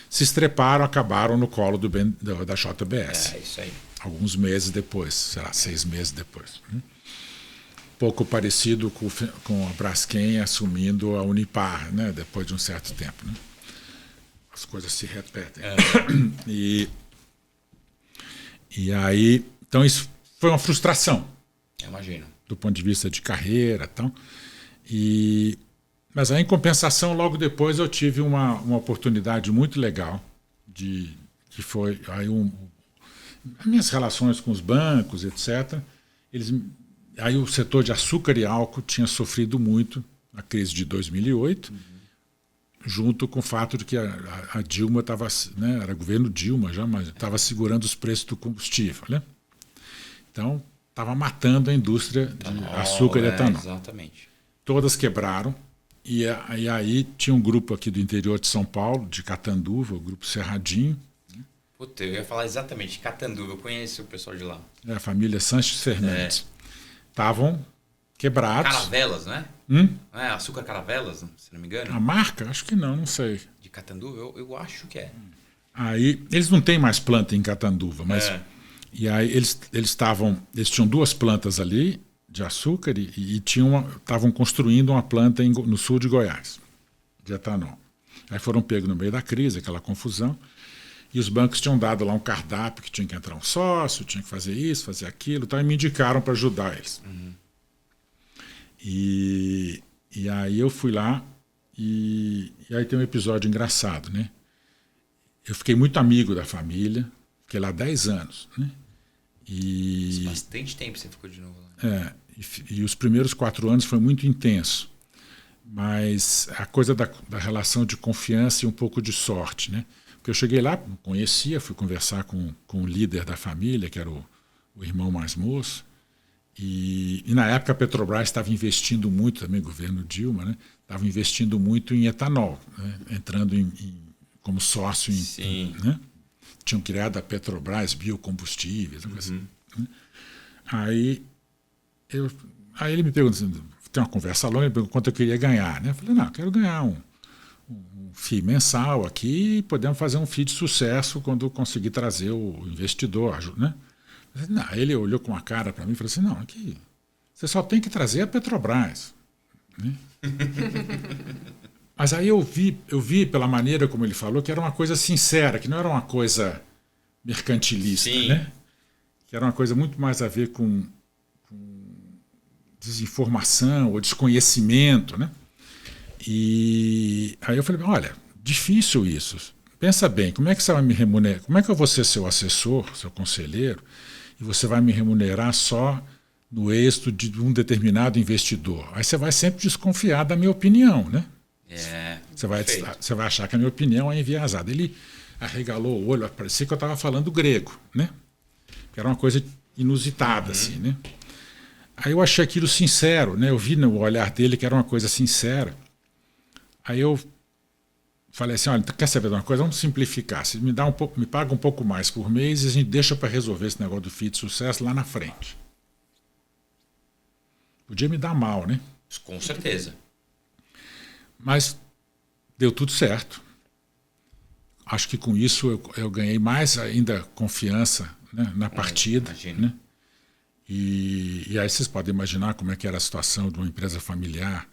Se estreparam, acabaram no colo da JBS. Isso aí. Alguns meses depois, sei lá, 6 meses depois. Pouco parecido com a Braskem assumindo a Unipar, né, depois de um certo tempo, né? As coisas se repetem. E aí, então isso foi uma frustração. Eu imagino. Do ponto de vista de carreira, então. Mas aí, em compensação, logo depois eu tive uma oportunidade muito legal que foi aí as minhas relações com os bancos, etc. Aí o setor de açúcar e álcool tinha sofrido muito na crise de 2008. Junto com o fato de que a Dilma estava, né, era governo Dilma já, mas estava segurando os preços do combustível, né? Então, estava matando a indústria de açúcar e etanol. Exatamente. Todas quebraram, e aí tinha um grupo aqui do interior de São Paulo, de Catanduva, o grupo Cerradinho. Puta, eu ia falar exatamente, Catanduva, eu conheço o pessoal de lá. A família Sanches Fernandes. Estavam quebrados. Caravelas, né? Não é açúcar Caravelas, se não me engano? A marca? Acho que não sei. De Catanduva? Eu acho que é. Aí, eles não têm mais planta em Catanduva, mas... E aí eles tinham 2 plantas ali de açúcar e estavam construindo uma planta no sul de Goiás, de etanol. Aí foram pegos no meio da crise, aquela confusão, e os bancos tinham dado lá um cardápio que tinha que entrar um sócio, tinha que fazer isso, fazer aquilo, então, e me indicaram para ajudar eles. E aí eu fui lá e aí tem um episódio engraçado, né? Eu fiquei muito amigo da família, fiquei lá 10 anos, né? Bastante tempo você ficou de novo lá. E os primeiros 4 anos foi muito intenso, mas a coisa da relação de confiança e um pouco de sorte, né? Porque eu cheguei lá, conhecia, fui conversar com o líder da família, que era o irmão mais moço. E na época a Petrobras estava investindo muito, também o governo Dilma, né? Estava investindo muito em etanol, né? Entrando como sócio né? Tinham criado a Petrobras Biocombustíveis, assim, né? Aí ele me perguntou assim, tem uma conversa longa, ele perguntou quanto eu queria ganhar, né? Eu falei, não, eu quero ganhar um FII mensal aqui e podemos fazer um FII de sucesso quando conseguir trazer o investidor, né? Não, ele olhou com uma cara para mim e falou assim, não, aqui você só tem que trazer a Petrobras, né? Mas aí eu vi pela maneira como ele falou que era uma coisa sincera, que não era uma coisa mercantilista, né? que era uma coisa muito mais a ver com desinformação ou desconhecimento, né? E aí eu falei, olha, difícil isso. Pensa bem, como é que você vai me remunerar? Como é que eu vou ser seu assessor, seu conselheiro, e você vai me remunerar só no êxito de um determinado investidor? Aí você vai sempre desconfiar da minha opinião, né? Você vai achar que a minha opinião é enviesada. Ele arregalou o olho, parecia que eu estava falando grego, né? Que era uma coisa inusitada, assim, né? Aí eu achei aquilo sincero, né? Eu vi no olhar dele que era uma coisa sincera. Aí eu falei assim, olha, quer saber de uma coisa? Vamos simplificar. Você me paga um pouco mais por mês e a gente deixa para resolver esse negócio do FII de sucesso lá na frente. Podia me dar mal, né? Com certeza. Mas deu tudo certo. Acho que com isso eu ganhei mais ainda confiança, né, na partida. Né? E aí vocês podem imaginar como é que era a situação de uma empresa familiar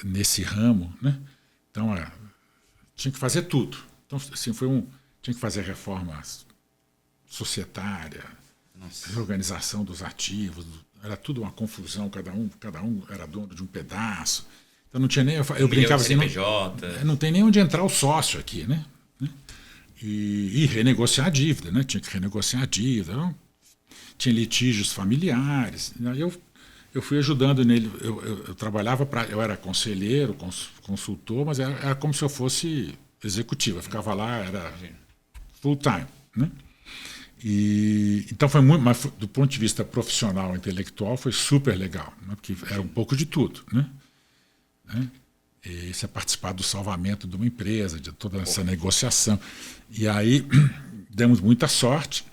nesse ramo. Né? Então, tinha que fazer tudo. Então, assim, tinha que fazer reforma societária, reorganização dos ativos, era tudo uma confusão, cada um era dono de um pedaço. Então não tinha nem. Eu brincava assim, não tem nem onde entrar o sócio aqui, né? E renegociar a dívida, né? Tinha que renegociar a dívida. Não? Tinha litígios familiares. Aí eu fui ajudando nele. Eu trabalhava eu era conselheiro, consultor, mas era como se eu fosse executivo. Eu ficava lá, era full time, né? Então foi muito, mas do ponto de vista profissional, intelectual, foi super legal, né? Porque era um pouco de tudo, né? E você participar do salvamento de uma empresa, de toda essa negociação. E aí demos muita sorte,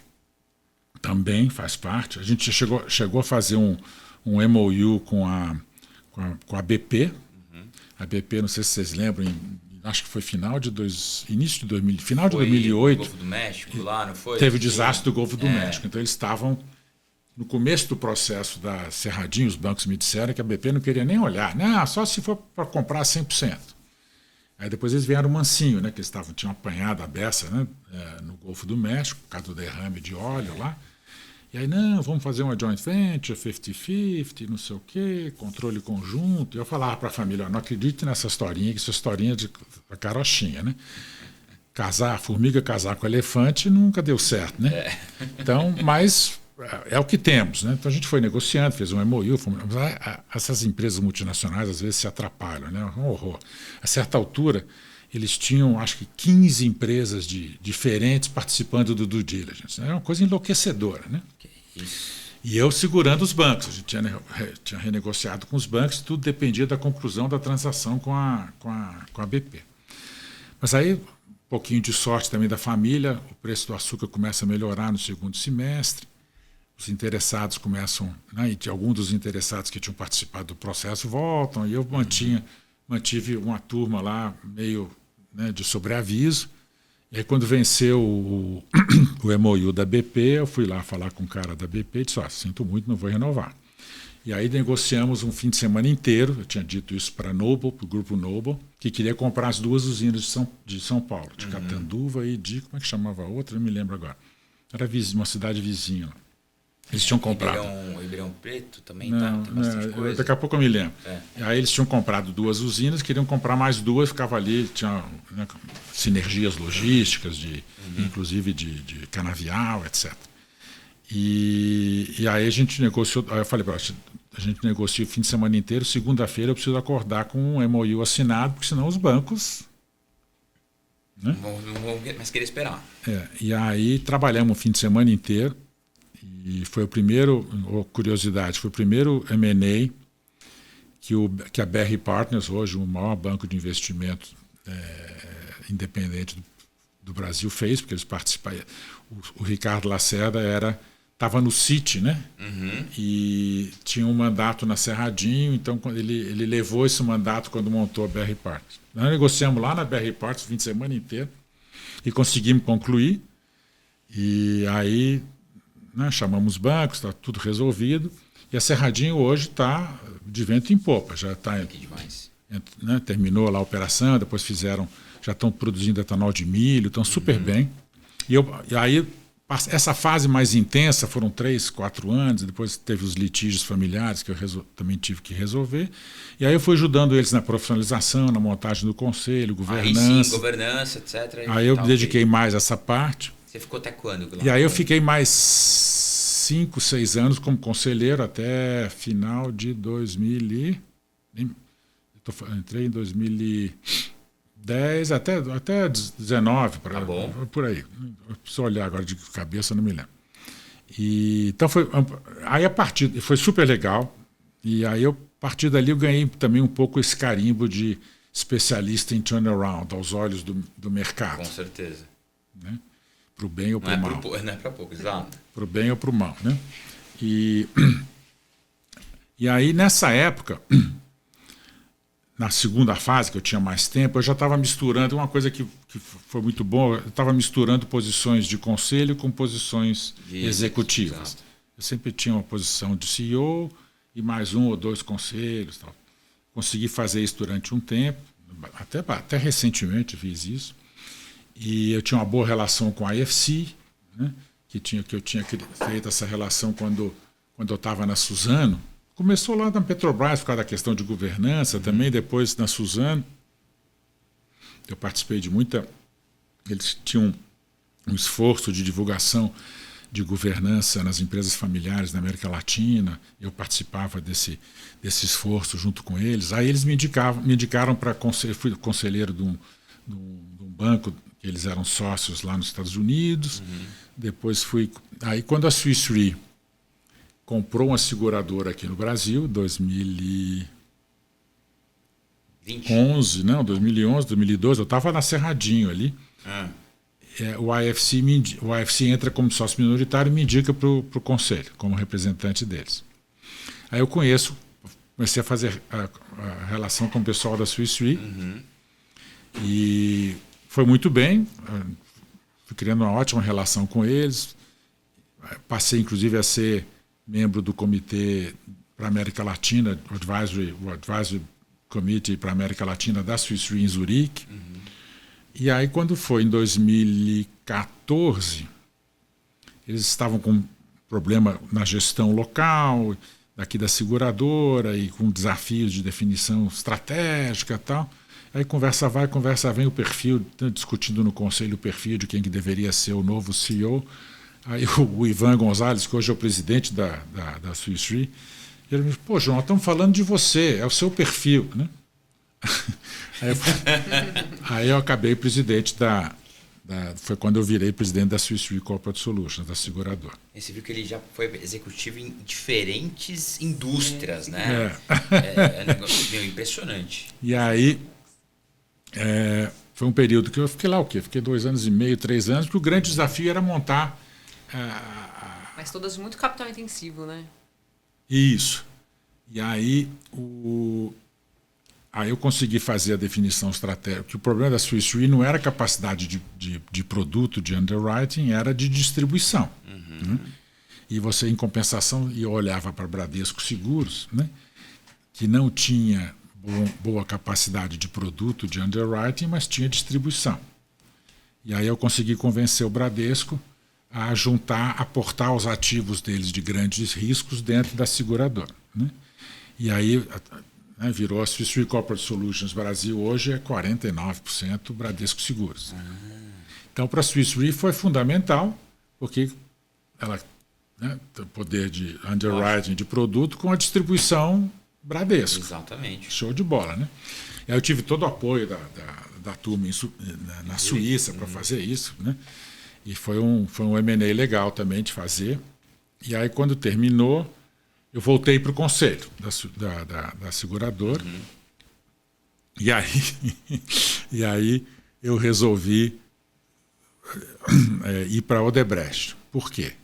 também faz parte. A gente chegou a fazer um MOU com a BP. A BP, não sei se vocês lembram, acho que foi final de 2008. Golfo do México lá, não foi? Teve o desastre do Golfo do México. Então eles estavam no começo do processo da Cerradinho, os bancos me disseram que a BP não queria nem olhar. Não, só se for para comprar 100%. Aí depois eles vieram mansinho, né, que eles tinham apanhado a beça, né, no Golfo do México, por causa do derrame de óleo lá. E aí, não, vamos fazer uma joint venture, 50-50, não sei o quê, controle conjunto. E eu falava para a família, não acredite nessa historinha, que essa historinha de carochinha, né? Formiga casar com elefante nunca deu certo, né? Então, mas é o que temos, né? Então a gente foi negociando, fez um MOU. Essas empresas multinacionais às vezes se atrapalham, né? Um horror. A certa altura, eles tinham, acho que 15 empresas diferentes participando do due diligence. Era uma coisa enlouquecedora, né? E eu segurando os bancos. A gente tinha renegociado com os bancos, tudo dependia da conclusão da transação com a BP. Mas aí, um pouquinho de sorte também da família, o preço do açúcar começa a melhorar no segundo semestre, os interessados começam, né, e alguns dos interessados que tinham participado do processo voltam, e eu mantive uma turma lá meio, né, de sobreaviso. E aí, quando venceu o MOU da BP, eu fui lá falar com o cara da BP e disse, sinto muito, não vou renovar. E aí negociamos um fim de semana inteiro, eu tinha dito isso para Noble, para o Grupo Noble, que queria comprar as duas usinas de São Paulo, de Catanduva e de, como é que chamava a outra? Não me lembro agora. Era uma cidade vizinha lá. Eles tinham comprado. Ribeirão Preto também, não, tem bastante coisa. Daqui a pouco eu me lembro. Aí eles tinham comprado duas usinas, queriam comprar mais duas, ficava ali, tinha, né, sinergias logísticas, inclusive de canavial, etc. E aí a gente negociou, aí eu falei, a gente negocia o fim de semana inteiro, segunda-feira eu preciso acordar com um MOU assinado, porque senão os bancos... Né? Não vão mais querer esperar. E aí trabalhamos o fim de semana inteiro, e foi o primeiro, curiosidade, foi o primeiro M&A que a BR Partners, hoje o maior banco de investimento independente do Brasil, fez, porque eles participaram. O Ricardo Lacerda estava no Citi, né? E tinha um mandato na Cerradinho, então ele levou esse mandato quando montou a BR Partners. Nós negociamos lá na BR Partners o fim de semana inteiro e conseguimos concluir. E aí... né, chamamos bancos, está tudo resolvido. E a Cerradinho hoje está de vento em popa. Já está, né, terminou lá a operação, depois já estão produzindo etanol de milho, estão super bem. E aí essa fase mais intensa foram 3, 4 anos, depois teve os litígios familiares que eu também tive que resolver. E aí eu fui ajudando eles na profissionalização, na montagem do conselho, governança. Aí sim, governança, etc. Aí eu me dediquei mais a essa parte. Você ficou até quando? E aí eu fiquei mais 5, 6 anos como conselheiro até final de 2000 entrei em 2010 até 19, por aí. Eu preciso olhar agora de cabeça, não me lembro. Então aí foi super legal. E aí a partir dali eu ganhei também um pouco esse carimbo de especialista em turnaround, aos olhos do mercado. Com certeza. Né? Para o bem ou para o mal. Não é para pouco, exato. Para o bem ou para o mal. Né? E aí, nessa época, na segunda fase, que eu tinha mais tempo, eu já estava misturando uma coisa que foi muito boa, eu estava misturando posições de conselho com posições executivas. Exato. Eu sempre tinha uma posição de CEO e mais 1 ou 2 conselhos. Tal. Consegui fazer isso durante um tempo, até recentemente fiz isso. E eu tinha uma boa relação com a IFC, né, que eu tinha feito essa relação quando eu estava na Suzano. Começou lá na Petrobras por causa da questão de governança, também depois na Suzano. Eu participei de muita... Eles tinham um esforço de divulgação de governança nas empresas familiares na América Latina. Eu participava desse esforço junto com eles. Aí eles me indicaram para conselheiro, fui conselheiro de um banco, que eles eram sócios lá nos Estados Unidos. Depois aí quando a Swiss Re comprou uma seguradora aqui no Brasil, 2011, 2012, eu estava na Cerradinho ali. O IFC entra como sócio minoritário e me indica para o conselho, como representante deles. Aí eu comecei a fazer a relação com o pessoal da Swiss Re. E foi muito bem, fui criando uma ótima relação com eles. Passei, inclusive, a ser membro do comitê para a América Latina, o Advisory Committee para a América Latina da Swiss Re em Zurique. E aí, quando foi em 2014, eles estavam com um problema na gestão local, daqui da seguradora, e com desafios de definição estratégica e tal. Aí conversa vai, conversa vem, o perfil, discutindo no conselho o perfil de quem que deveria ser o novo CEO. Aí o Ivan Gonzalez, que hoje é o presidente da Swiss Re, ele me disse, pô, João, estamos falando de você, é o seu perfil. Né? Aí eu acabei presidente foi quando eu virei presidente da Swiss Re Corporate Solutions, da seguradora. E você viu que ele já foi executivo em diferentes indústrias, né? É um negócio meio impressionante. E aí... foi um período que eu fiquei lá, Fiquei 2 anos e meio, 3 anos, porque o grande desafio era montar... Mas todas muito capital intensivo, né? Isso. E aí, aí eu consegui fazer a definição estratégica, que o problema da Swiss Re não era a capacidade de produto, de underwriting, era de distribuição. Né? E você, em compensação, eu olhava para Bradesco Seguros, né, que não tinha... boa capacidade de produto, de underwriting, mas tinha distribuição. E aí eu consegui convencer o Bradesco a aportar os ativos deles de grandes riscos dentro da seguradora. Né? E aí virou a Swiss Re Corporate Solutions Brasil, hoje é 49% Bradesco Seguros. Então, para a Swiss Re foi fundamental, porque ela tem o poder de underwriting de produto com a distribuição Bradesco. Exatamente. Show de bola, né? Eu tive todo o apoio da turma na Suíça para fazer isso, né? E foi um M&A legal também de fazer. E aí, quando terminou, eu voltei para o conselho da seguradora. E aí eu resolvi ir para a Odebrecht. Por quê?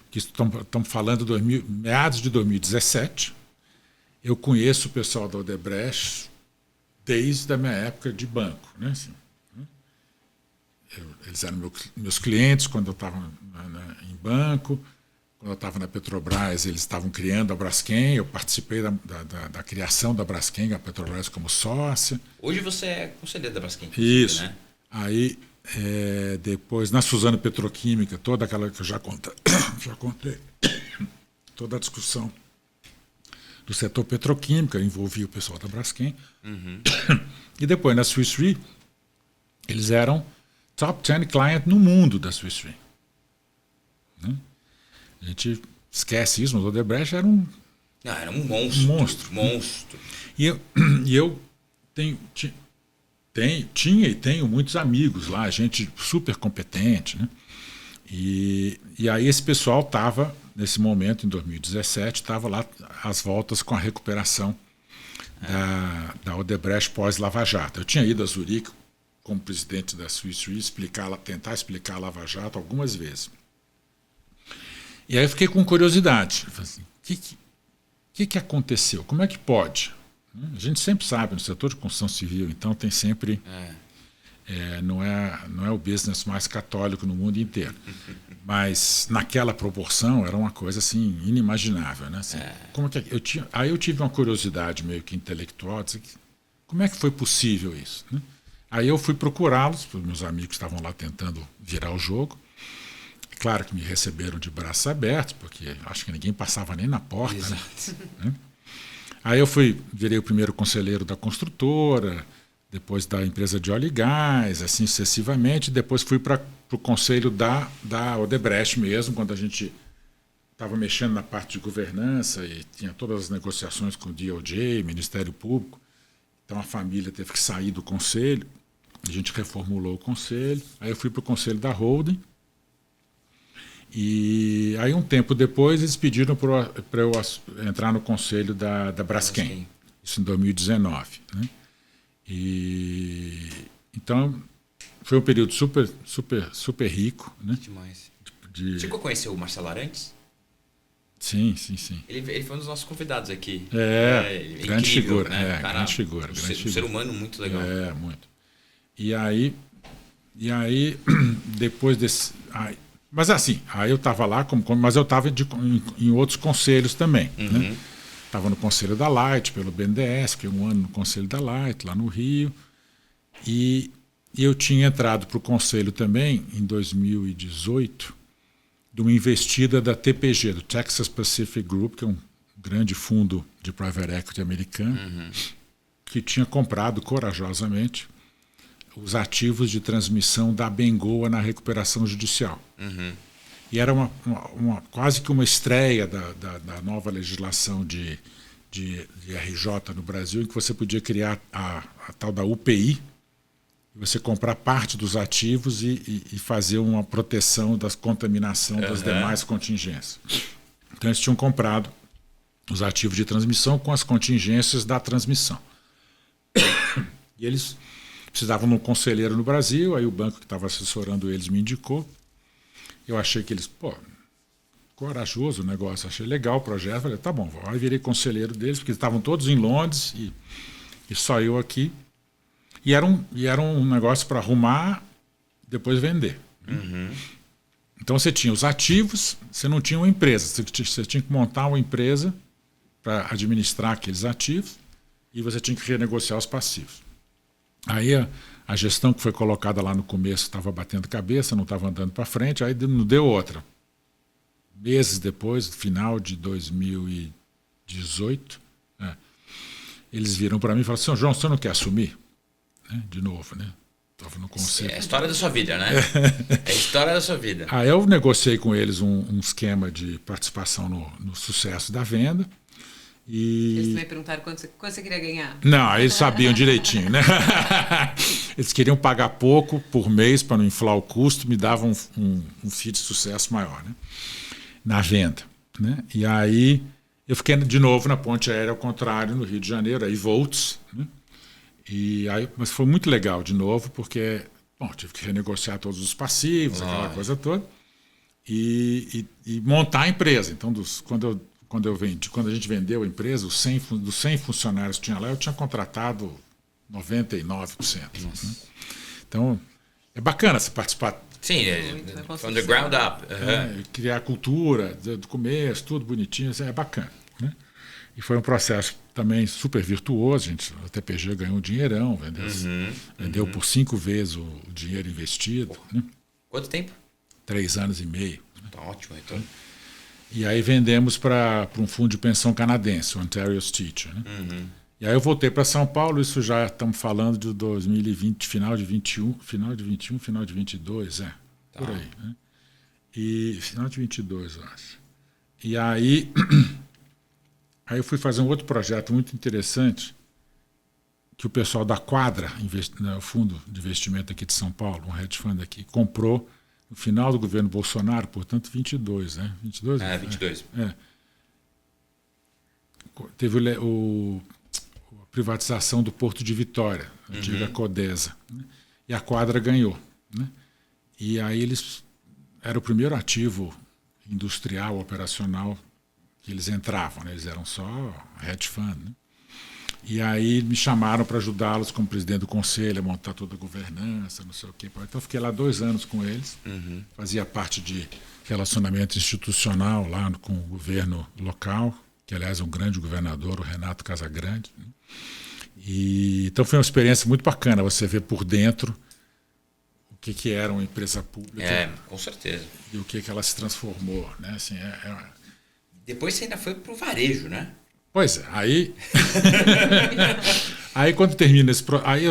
Porque estamos falando meados de 2017. Eu conheço o pessoal da Odebrecht desde a minha época de banco. Né? Assim, eles eram meus clientes quando eu estava em banco. Quando eu estava na Petrobras, eles estavam criando a Braskem. Eu participei da criação da Braskem, a Petrobras como sócia. Hoje você é conselheiro da Braskem. Isso. Né? Aí Depois, na Suzano Petroquímica, toda aquela que eu já contei, toda a discussão do setor petroquímico, envolvia o pessoal da Braskem. E depois, na Swiss Re, eles eram top 10 client no mundo da Swiss Re. Né? A gente esquece isso, mas o Odebrecht era um... Era um monstro. Monstro. E eu tinha e tenho muitos amigos lá, gente super competente, né? E aí esse pessoal estava, nesse momento, em 2017, estava lá às voltas com a recuperação da Odebrecht pós-Lava Jato. Eu tinha ido a Zurique como presidente da Swiss Re tentar explicar a Lava Jato algumas vezes. E aí eu fiquei com curiosidade. Eu falei assim, o que aconteceu? Como é que pode? A gente sempre sabe, no setor de construção civil, então tem sempre... não é o business mais católico no mundo inteiro. Mas naquela proporção era uma coisa assim inimaginável. Né? Assim, como é que aí eu tive uma curiosidade meio que intelectual, de como é que foi possível isso? Né? Aí eu fui procurá-los, os meus amigos estavam lá tentando virar o jogo. Claro que me receberam de braços abertos, porque acho que ninguém passava nem na porta. Né? Aí eu virei o primeiro conselheiro da construtora, depois da empresa de óleo e gás, assim sucessivamente. Depois fui para o conselho da Odebrecht mesmo, quando a gente estava mexendo na parte de governança e tinha todas as negociações com o DOJ, Ministério Público. Então a família teve que sair do conselho, a gente reformulou o conselho. Aí eu fui para o conselho da holding. E aí um tempo depois eles pediram para eu entrar no conselho da Braskem. Isso em 2019. Né? Então foi um período super rico. Né? Demais. Você conheceu o Marcelo Arantes? Sim. Ele foi um dos nossos convidados aqui. Grande incrível, figura. Né? Grande figura. Um ser humano muito legal. Muito. E aí depois desse... Mas assim, aí eu estava lá, mas eu estava em outros conselhos também. Estava no conselho da Light, pelo BNDES, fiquei um ano no conselho da Light, lá no Rio. E eu tinha entrado para o conselho também, em 2018, de uma investida da TPG, do Texas Pacific Group, que é um grande fundo de private equity americano, que tinha comprado corajosamente os ativos de transmissão da Abengoa na recuperação judicial. E era quase que uma estreia da nova legislação de RJ no Brasil, em que você podia criar a tal da UPI, você comprar parte dos ativos e fazer uma proteção da contaminação das demais contingências. Então eles tinham comprado os ativos de transmissão com as contingências da transmissão. E eles precisavam de um conselheiro no Brasil, aí o banco que estava assessorando eles me indicou. Eu achei que eles, corajoso o negócio, achei legal o projeto. Falei, tá bom, aí virei conselheiro deles, porque eles estavam todos em Londres e só eu aqui. E era um negócio para arrumar, depois vender. Então você tinha os ativos, você não tinha uma empresa. Você tinha que montar uma empresa para administrar aqueles ativos e você tinha que renegociar os passivos. Aí a gestão que foi colocada lá no começo estava batendo cabeça, não estava andando para frente, aí não deu outra. Meses depois, final de 2018, eles viram para mim e falaram assim, João, você não quer assumir? De novo, né? Estava no conselho. É a história da sua vida, né? É a história da sua vida. Aí eu negociei com eles um esquema de participação no sucesso da venda. Eles também perguntaram quanto você queria ganhar? Não, eles sabiam direitinho, né? Eles queriam pagar pouco por mês para não inflar o custo, me davam um FII de sucesso maior, né? Na venda. Né? E aí eu fiquei de novo na ponte aérea ao contrário, no Rio de Janeiro, aí Volts. Né? Mas foi muito legal de novo, porque tive que renegociar todos os passivos, aquela coisa toda, e montar a empresa. Então, quando a gente vendeu a empresa, dos 100 funcionários que tinha lá, eu tinha contratado 99%. Né? Então, é bacana você participar. Sim, from the ground up. Criar cultura do começo, tudo bonitinho, é bacana. Né? E foi um processo também super virtuoso. A TPG ganhou um dinheirão, vendeu por 5 vezes o dinheiro investido. Né? Quanto tempo? 3 anos e meio. Tá ótimo, retorno. E aí vendemos para um fundo de pensão canadense, o Ontario's Teacher. Né? E aí eu voltei para São Paulo, isso já estamos falando de 2020, final de 21, final de 22, por aí. Né? E final de 22, eu acho. E aí eu fui fazer um outro projeto muito interessante, que o pessoal da Quadra, o fundo de investimento aqui de São Paulo, um hedge fund aqui, comprou no final do governo Bolsonaro, portanto 22, né? 22? 22. Teve a privatização do Porto de Vitória, a antiga Codesa, né? E a Quadra ganhou. Né? E aí era o primeiro ativo industrial, operacional que eles entravam, né? Eles eram só hedge fund. Né? E aí me chamaram para ajudá-los como presidente do conselho, a montar toda a governança, não sei o quê. Então eu fiquei lá 2 anos com eles, fazia parte de relacionamento institucional lá com o governo local, que aliás é um grande governador, o Renato Casagrande. Né? Então foi uma experiência muito bacana você ver por dentro o que era uma empresa pública. Com certeza. E o que ela se transformou. Né? Assim, Depois você ainda foi pro varejo, né? Pois é, aí quando termina esse processo.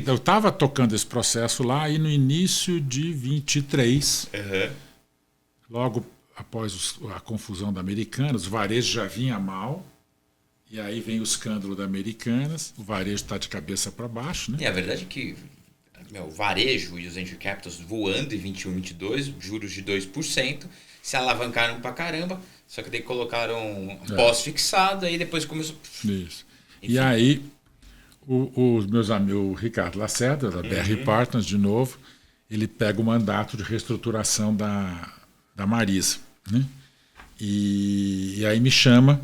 Eu estava tocando esse processo lá, aí no início de 23, logo após a confusão da Americanas, o varejo já vinha mal, e aí vem o escândalo da Americanas, o varejo está de cabeça para baixo. Né? E a verdade é que o varejo e os venture capitals voando em 21, 22, juros de 2%, se alavancaram pra caramba. Só que daí colocaram pós-fixado, aí depois começou... Isso. E aí, os meus amigos, o Ricardo Lacerda, da BR Partners, de novo, ele pega o mandato de reestruturação da Marisa. Né? E aí me chama,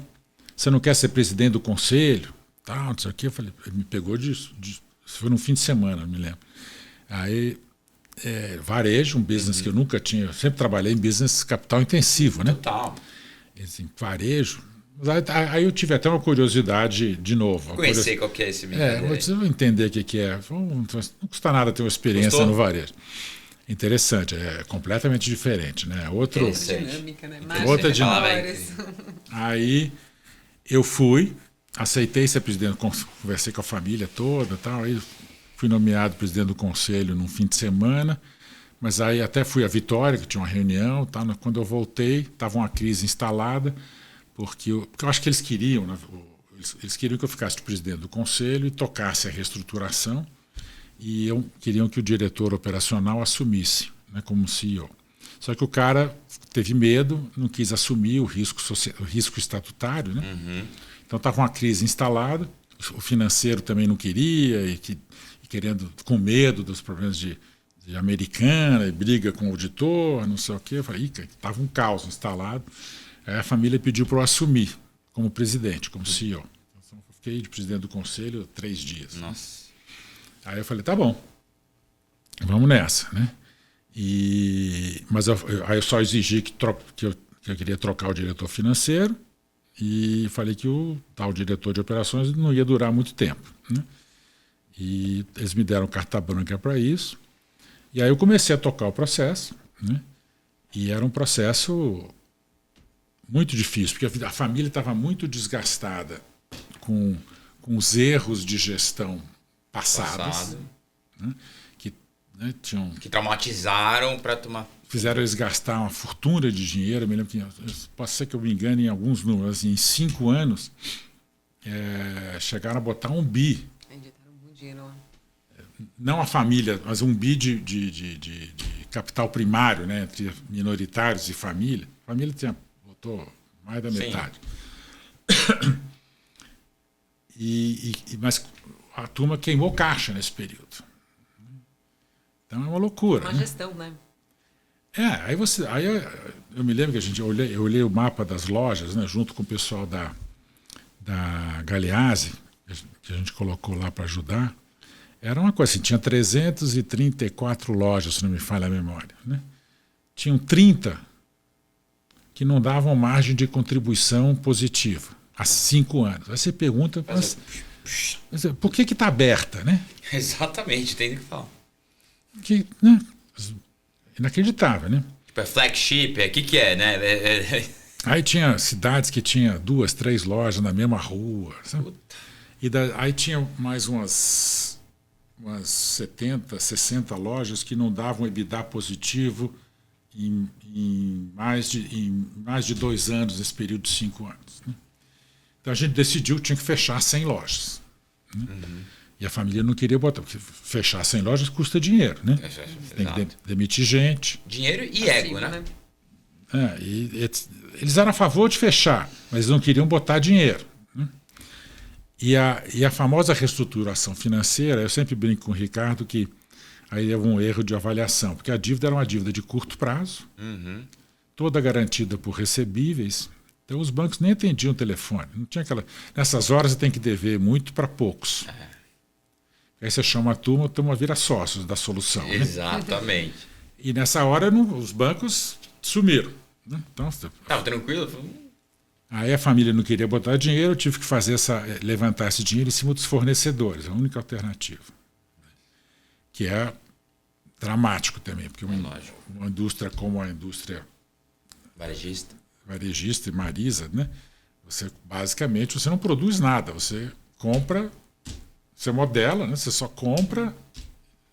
você não quer ser presidente do conselho? Tal, não sei o quê. Eu falei, ele me pegou disso. Foi num fim de semana, não me lembro. Aí, varejo, um business que eu nunca tinha, eu sempre trabalhei em business capital intensivo, né? Total. Assim, varejo. Aí eu tive até uma curiosidade de novo. Conhecer qual que é esse mercado. Eu preciso entender o que é. Não custa nada ter uma experiência no varejo. Interessante, é completamente diferente, né? Outra dinâmica, né? Outra dinâmica. Aí eu fui, aceitei ser presidente, conversei com a família toda, tal. Aí fui nomeado presidente do conselho num fim de semana. Mas aí até fui a Vitória, que tinha uma reunião. Tá? Quando eu voltei, estava uma crise instalada, porque eu acho que eles queriam, né? Eles queriam que eu ficasse de presidente do conselho e tocasse a reestruturação, e queriam que o diretor operacional assumisse, né, como CEO. Só que o cara teve medo, não quis assumir o risco estatutário. Né? Então estava uma crise instalada, o financeiro também não queria, e querendo, com medo dos problemas de Americana, e briga com o auditor, não sei o quê. Eu falei, estava um caos instalado. Aí a família pediu para eu assumir como presidente, como CEO. Então, eu fiquei de presidente do conselho 3 dias. Nossa. Aí eu falei, tá bom, vamos nessa. Né? Mas aí eu só exigi que eu queria trocar o diretor financeiro, e falei que o tal diretor de operações não ia durar muito tempo. Né? E eles me deram carta branca para isso. E aí eu comecei a tocar o processo, né? E era um processo muito difícil, porque a família estava muito desgastada com os erros de gestão passados, né? Que traumatizaram para tomar... Fizeram eles gastar uma fortuna de dinheiro. Eu me lembro que, pode ser que eu me engane em alguns números, assim, em 5 anos, chegaram a botar 1 bi. Injetaram muito dinheiro lá. Não a família, mas 1 bi de capital primário, né, entre minoritários e família. A família botou mais da metade. Mas a turma queimou caixa nesse período. Então é uma loucura. Uma gestão, né? Aí eu me lembro que eu olhei o mapa das lojas, né, junto com o pessoal da Galeazzi, que a gente colocou lá para ajudar. Era uma coisa assim, tinha 334 lojas, se não me falha a memória. Né? Tinham 30 que não davam margem de contribuição positiva. há 5 anos. Aí você pergunta, mas por que está aberta, né? Exatamente, tem que falar. Que, né? Inacreditável, né? Tipo, é flagship, o que é, né? Aí tinha cidades que tinha 2, 3 lojas na mesma rua, sabe? Aí tinha mais umas 70, 60 lojas que não davam EBITDA positivo em mais de 2 anos, nesse período de 5 anos. Né? Então a gente decidiu que tinha que fechar 100 lojas. Né? E a família não queria botar, porque fechar 100 lojas custa dinheiro. Né? Tem que demitir gente. Dinheiro e ego, né? Eles eram a favor de fechar, mas não queriam botar dinheiro. Né? E a famosa reestruturação financeira, eu sempre brinco com o Ricardo que aí é um erro de avaliação, porque a dívida era uma dívida de curto prazo, toda garantida por recebíveis, então os bancos nem atendiam o telefone. Não tinha nessas horas você tem que dever muito para poucos. Aí você chama a turma vira sócios da solução. Exatamente. Né? E nessa hora os bancos sumiram. Né? Então, estava tranquilo? Aí a família não queria botar dinheiro, eu tive que levantar esse dinheiro em cima dos fornecedores, a única alternativa. Que é dramático também, porque uma indústria como a indústria varejista e Marisa, né? Basicamente você não produz nada, você compra, você modela, né? Você só compra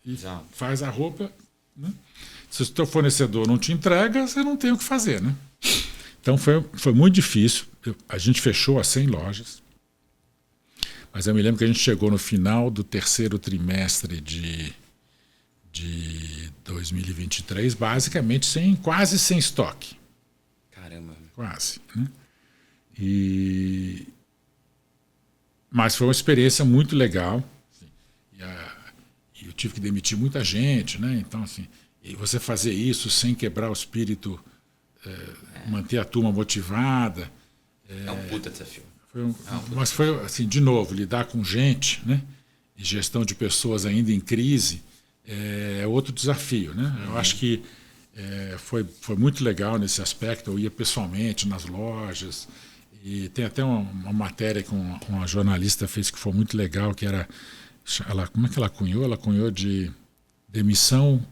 e faz a roupa. Né? Se o teu fornecedor não te entrega, você não tem o que fazer. Né? Então foi muito difícil. A gente fechou as 100 lojas. Mas eu me lembro que a gente chegou no final do 3º trimestre de 2023, basicamente quase sem estoque. Caramba. Quase. Né? Mas foi uma experiência muito legal. E eu tive que demitir muita gente. Né? Então, assim, e você fazer isso sem quebrar o espírito, manter a turma motivada. É um puta desafio. Mas foi, assim, de novo, lidar com gente, né? E gestão de pessoas ainda em crise é outro desafio. Né? Eu acho que foi muito legal nesse aspecto. Eu ia pessoalmente nas lojas. E tem até uma matéria que uma jornalista fez que foi muito legal, que era... como é que ela cunhou? Ela cunhou de demissão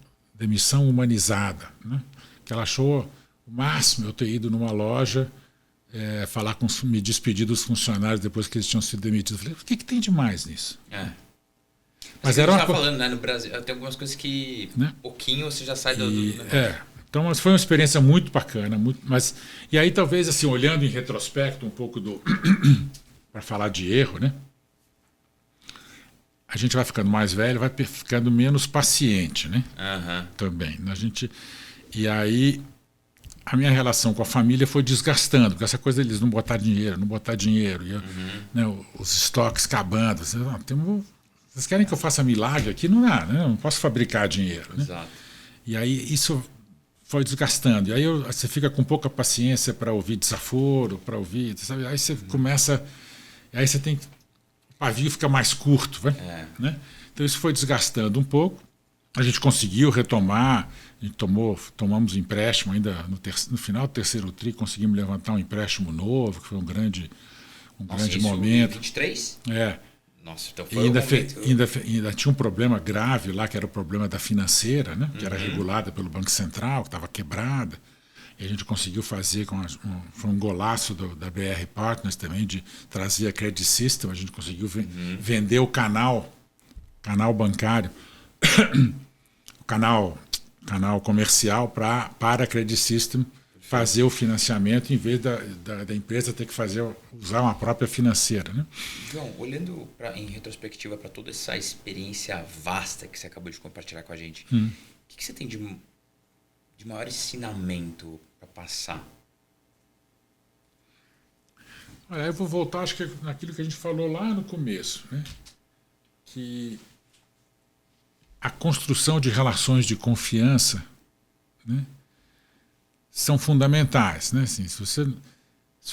humanizada. Né? Que ela achou o máximo eu ter ido numa loja me despedir dos funcionários depois que eles tinham sido demitidos. Eu falei, o que tem de mais nisso? Mas era uma falando, né, no Brasil, tem algumas coisas que pouquinho você já sai do então, mas foi uma experiência muito bacana. E aí, talvez, assim, olhando em retrospecto um pouco para falar de erro, né? A gente vai ficando mais velho, vai ficando menos paciente, né? Também. E aí, a minha relação com a família foi desgastando, porque essa coisa deles não botar dinheiro, né, os estoques acabando. Vocês querem que eu faça milagre aqui? Não dá, né? Eu não posso fabricar dinheiro. Né? Exato. E aí isso foi desgastando. E aí você fica com pouca paciência para ouvir desaforo, para ouvir, sabe? Aí você começa... Aí você tem... O pavio fica mais curto, né? Então isso foi desgastando um pouco. A gente conseguiu retomar, a gente tomamos empréstimo ainda no final do 3º tri, conseguimos levantar um empréstimo novo, que foi um grande momento. 23? Nossa, então foi ainda tinha um problema grave lá, que era o problema da financeira, né? Que era regulada pelo Banco Central, que estava quebrada. E a gente conseguiu fazer, foi um golaço da BR Partners também, de trazer a Credit System, a gente conseguiu vender o canal bancário, o canal comercial para a Credit System fazer o financiamento em vez da empresa ter que usar uma própria financeira. Né? João, olhando em retrospectiva para toda essa experiência vasta que você acabou de compartilhar com a gente, o que você tem de maior ensinamento para passar? Olha, eu vou voltar, acho que naquilo que a gente falou lá no começo, né? Que a construção de relações de confiança, né, são fundamentais. Né? Assim, se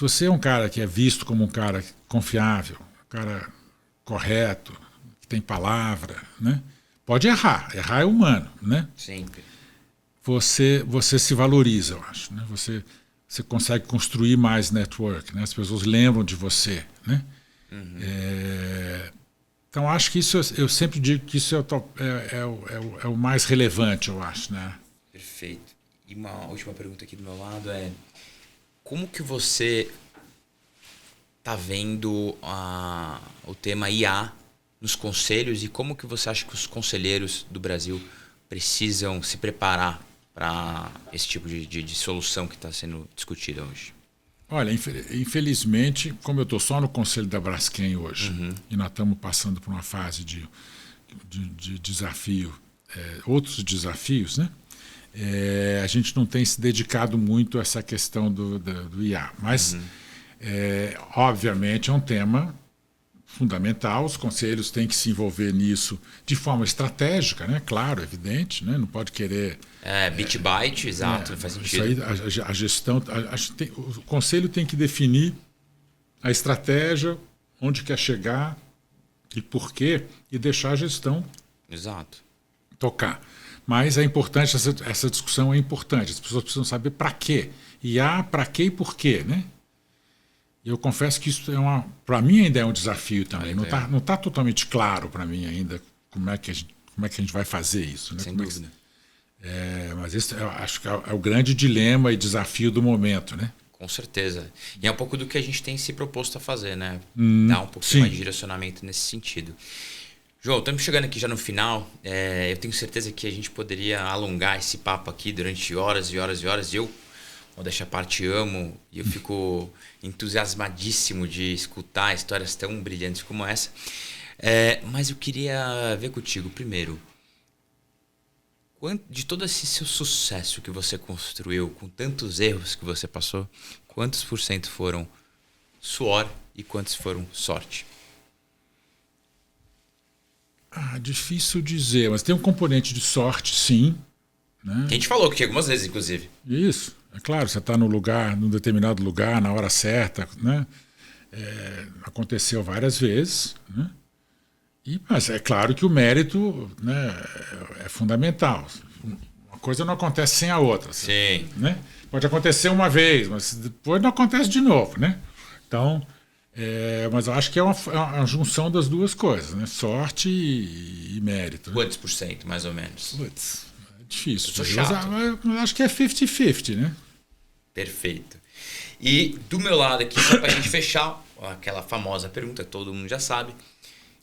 você é um cara que é visto como um cara confiável, um cara correto, que tem palavra, né, pode errar é humano. Né? Sempre. Você se valoriza, eu acho. Né? Você você consegue construir mais network, né? As pessoas lembram de você, né? Então, acho que isso, eu sempre digo que isso é o mais relevante, eu acho, né? Perfeito. E uma última pergunta aqui do meu lado é: como que você está vendo o tema IA nos conselhos e como que você acha que os conselheiros do Brasil precisam se preparar para esse tipo de solução que está sendo discutida hoje? Olha, infelizmente, como eu estou só no conselho da Braskem hoje, e nós estamos passando por uma fase de desafio, outros desafios, né? A gente não tem se dedicado muito a essa questão do IA. Mas, obviamente, é um tema fundamental. Os conselhos têm que se envolver nisso de forma estratégica, né? Claro, evidente, né? Não pode querer... bit byte, exato, faz sentido. Isso aí, a gestão... o conselho tem que definir a estratégia, onde quer chegar e por quê, e deixar a gestão tocar. Mas é importante, essa discussão é importante. As pessoas precisam saber para quê. Para quê e por quê, né? E eu confesso que isso para mim ainda é um desafio também. Não tá totalmente claro para mim ainda como é que a gente vai fazer isso. Né? Sem dúvida. Mas esse eu acho que é o grande dilema e desafio do momento, né? Com certeza. E é um pouco do que a gente tem se proposto a fazer, né? Dar um pouco mais de direcionamento nesse sentido. João, estamos chegando aqui já no final. Eu tenho certeza que a gente poderia alongar esse papo aqui durante horas e horas e horas. Eu, modéstia à parte, amo e eu fico entusiasmadíssimo de escutar histórias tão brilhantes como essa. Mas eu queria ver contigo, primeiro, de todo esse seu sucesso que você construiu, com tantos erros que você passou, quantos % foram suor e quantos foram sorte? Difícil dizer, mas tem um componente de sorte, sim. Né? Que a gente falou que algumas vezes, inclusive. Isso, é claro, você está num determinado lugar, na hora certa, né? Aconteceu várias vezes, né? Mas é claro que o mérito, né, é fundamental. Uma coisa não acontece sem a outra. Sim. Né? Pode acontecer uma vez, mas depois não acontece de novo, né? Então, mas eu acho que é uma junção das duas coisas, né? Sorte e mérito. Né? Quantos %, mais ou menos? Putz, é difícil. Eu sou chato. Eu acho que é 50-50, né? Perfeito. E do meu lado aqui, só para a gente fechar, aquela famosa pergunta que todo mundo já sabe, o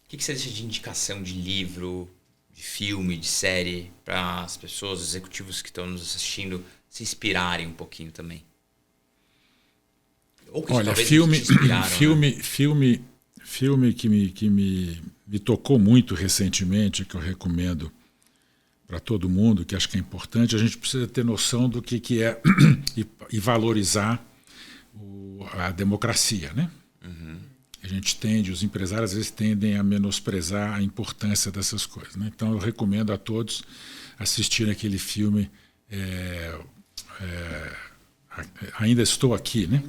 que você deixa de indicação de livro, de filme, de série, para as pessoas, os executivos que estão nos assistindo, se inspirarem um pouquinho também? Ou que olha, filme que me tocou muito recentemente, que eu recomendo para todo mundo, que acho que é importante, a gente precisa ter noção do que é e valorizar a democracia, né? A gente os empresários às vezes tendem a menosprezar a importância dessas coisas. Né? Então eu recomendo a todos assistirem aquele filme Ainda Estou Aqui, né?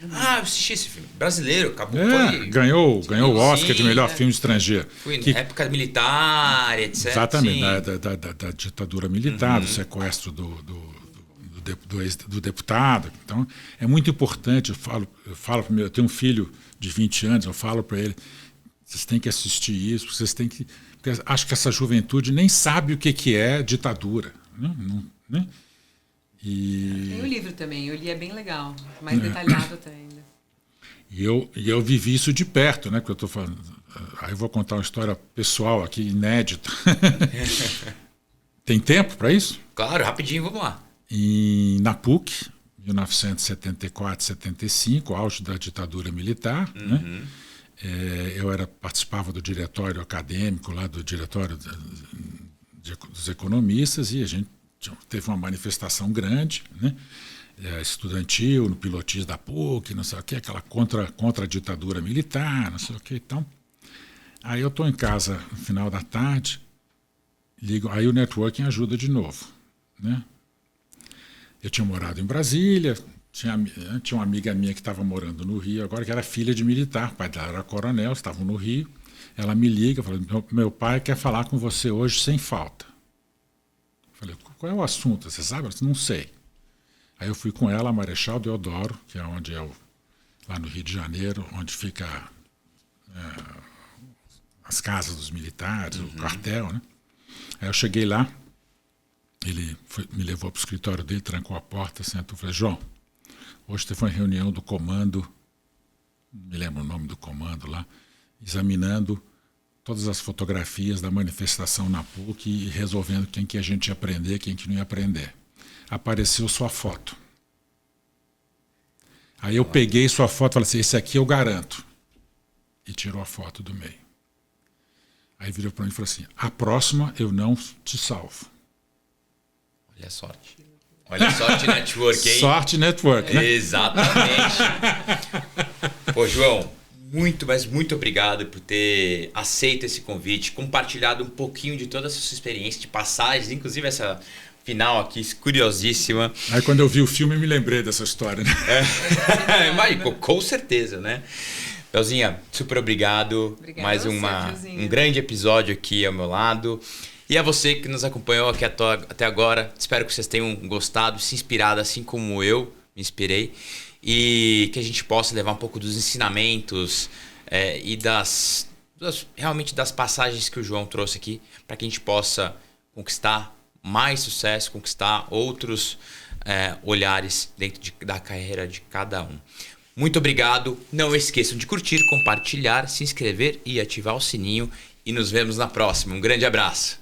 Eu assisti esse filme. Brasileiro, acabou. Ganhou o Oscar de melhor filme estrangeiro. Foi na época militar, etc. Exatamente, da ditadura militar, do sequestro do deputado. Então, é muito importante. Eu falo para eu tenho um filho de 20 anos, eu falo para ele, vocês têm que assistir isso, vocês têm que... Porque acho que essa juventude nem sabe o que é ditadura. Né? Tem o livro também, eu li, é bem legal, mais detalhado até ainda. E eu vivi isso de perto, né? Que eu estou falando. Aí eu vou contar uma história pessoal aqui, inédita. Tem tempo para isso? Claro, rapidinho, vamos lá. Na PUC, 1974, 75, auge da ditadura militar, né? Eu participava do diretório acadêmico, lá do diretório dos economistas, e a gente teve uma manifestação grande, né? Estudantil, no pilotis da PUC, não sei o que, aquela contra a ditadura militar, não sei o que. Então, aí eu estou em casa no final da tarde, ligo, aí o networking ajuda de novo, né? Eu tinha morado em Brasília, tinha uma amiga minha que estava morando no Rio, agora que era filha de militar, o pai dela era coronel, estavam no Rio. Ela me liga, fala, meu pai quer falar com você hoje sem falta. Eu falei, qual é o assunto? Você sabe? Eu disse, não sei. Aí eu fui com ela a Marechal Deodoro, que é onde lá no Rio de Janeiro, onde fica as casas dos militares, o quartel, né? Aí eu cheguei lá, ele me levou para o escritório dele, trancou a porta, sentou e falei: João, hoje teve uma reunião do comando, não me lembro o nome do comando lá, examinando todas as fotografias da manifestação na PUC e resolvendo quem que a gente ia prender, quem que não ia prender. Apareceu sua foto. Aí eu peguei sua foto e falei assim: esse aqui eu garanto. E tirou a foto do meio. Aí virou para mim e falou assim: a próxima eu não te salvo. Olha a sorte. Olha a sorte network, hein? Sorte network, né? Exatamente. Pô, João, mas muito obrigado por ter aceito esse convite, compartilhado um pouquinho de toda a sua experiência de passagens, inclusive essa final aqui, curiosíssima. Aí quando eu vi o filme, eu me lembrei dessa história, né? Mas, com certeza, né? Belzinha, super obrigado. Obrigada Mais um grande episódio aqui ao meu lado. E a você que nos acompanhou aqui até agora, espero que vocês tenham gostado, se inspirado assim como eu me inspirei. E que a gente possa levar um pouco dos ensinamentos e realmente das passagens que o João trouxe aqui, para que a gente possa conquistar mais sucesso, conquistar outros olhares dentro da carreira de cada um. Muito obrigado. Não esqueçam de curtir, compartilhar, se inscrever e ativar o sininho. E nos vemos na próxima. Um grande abraço.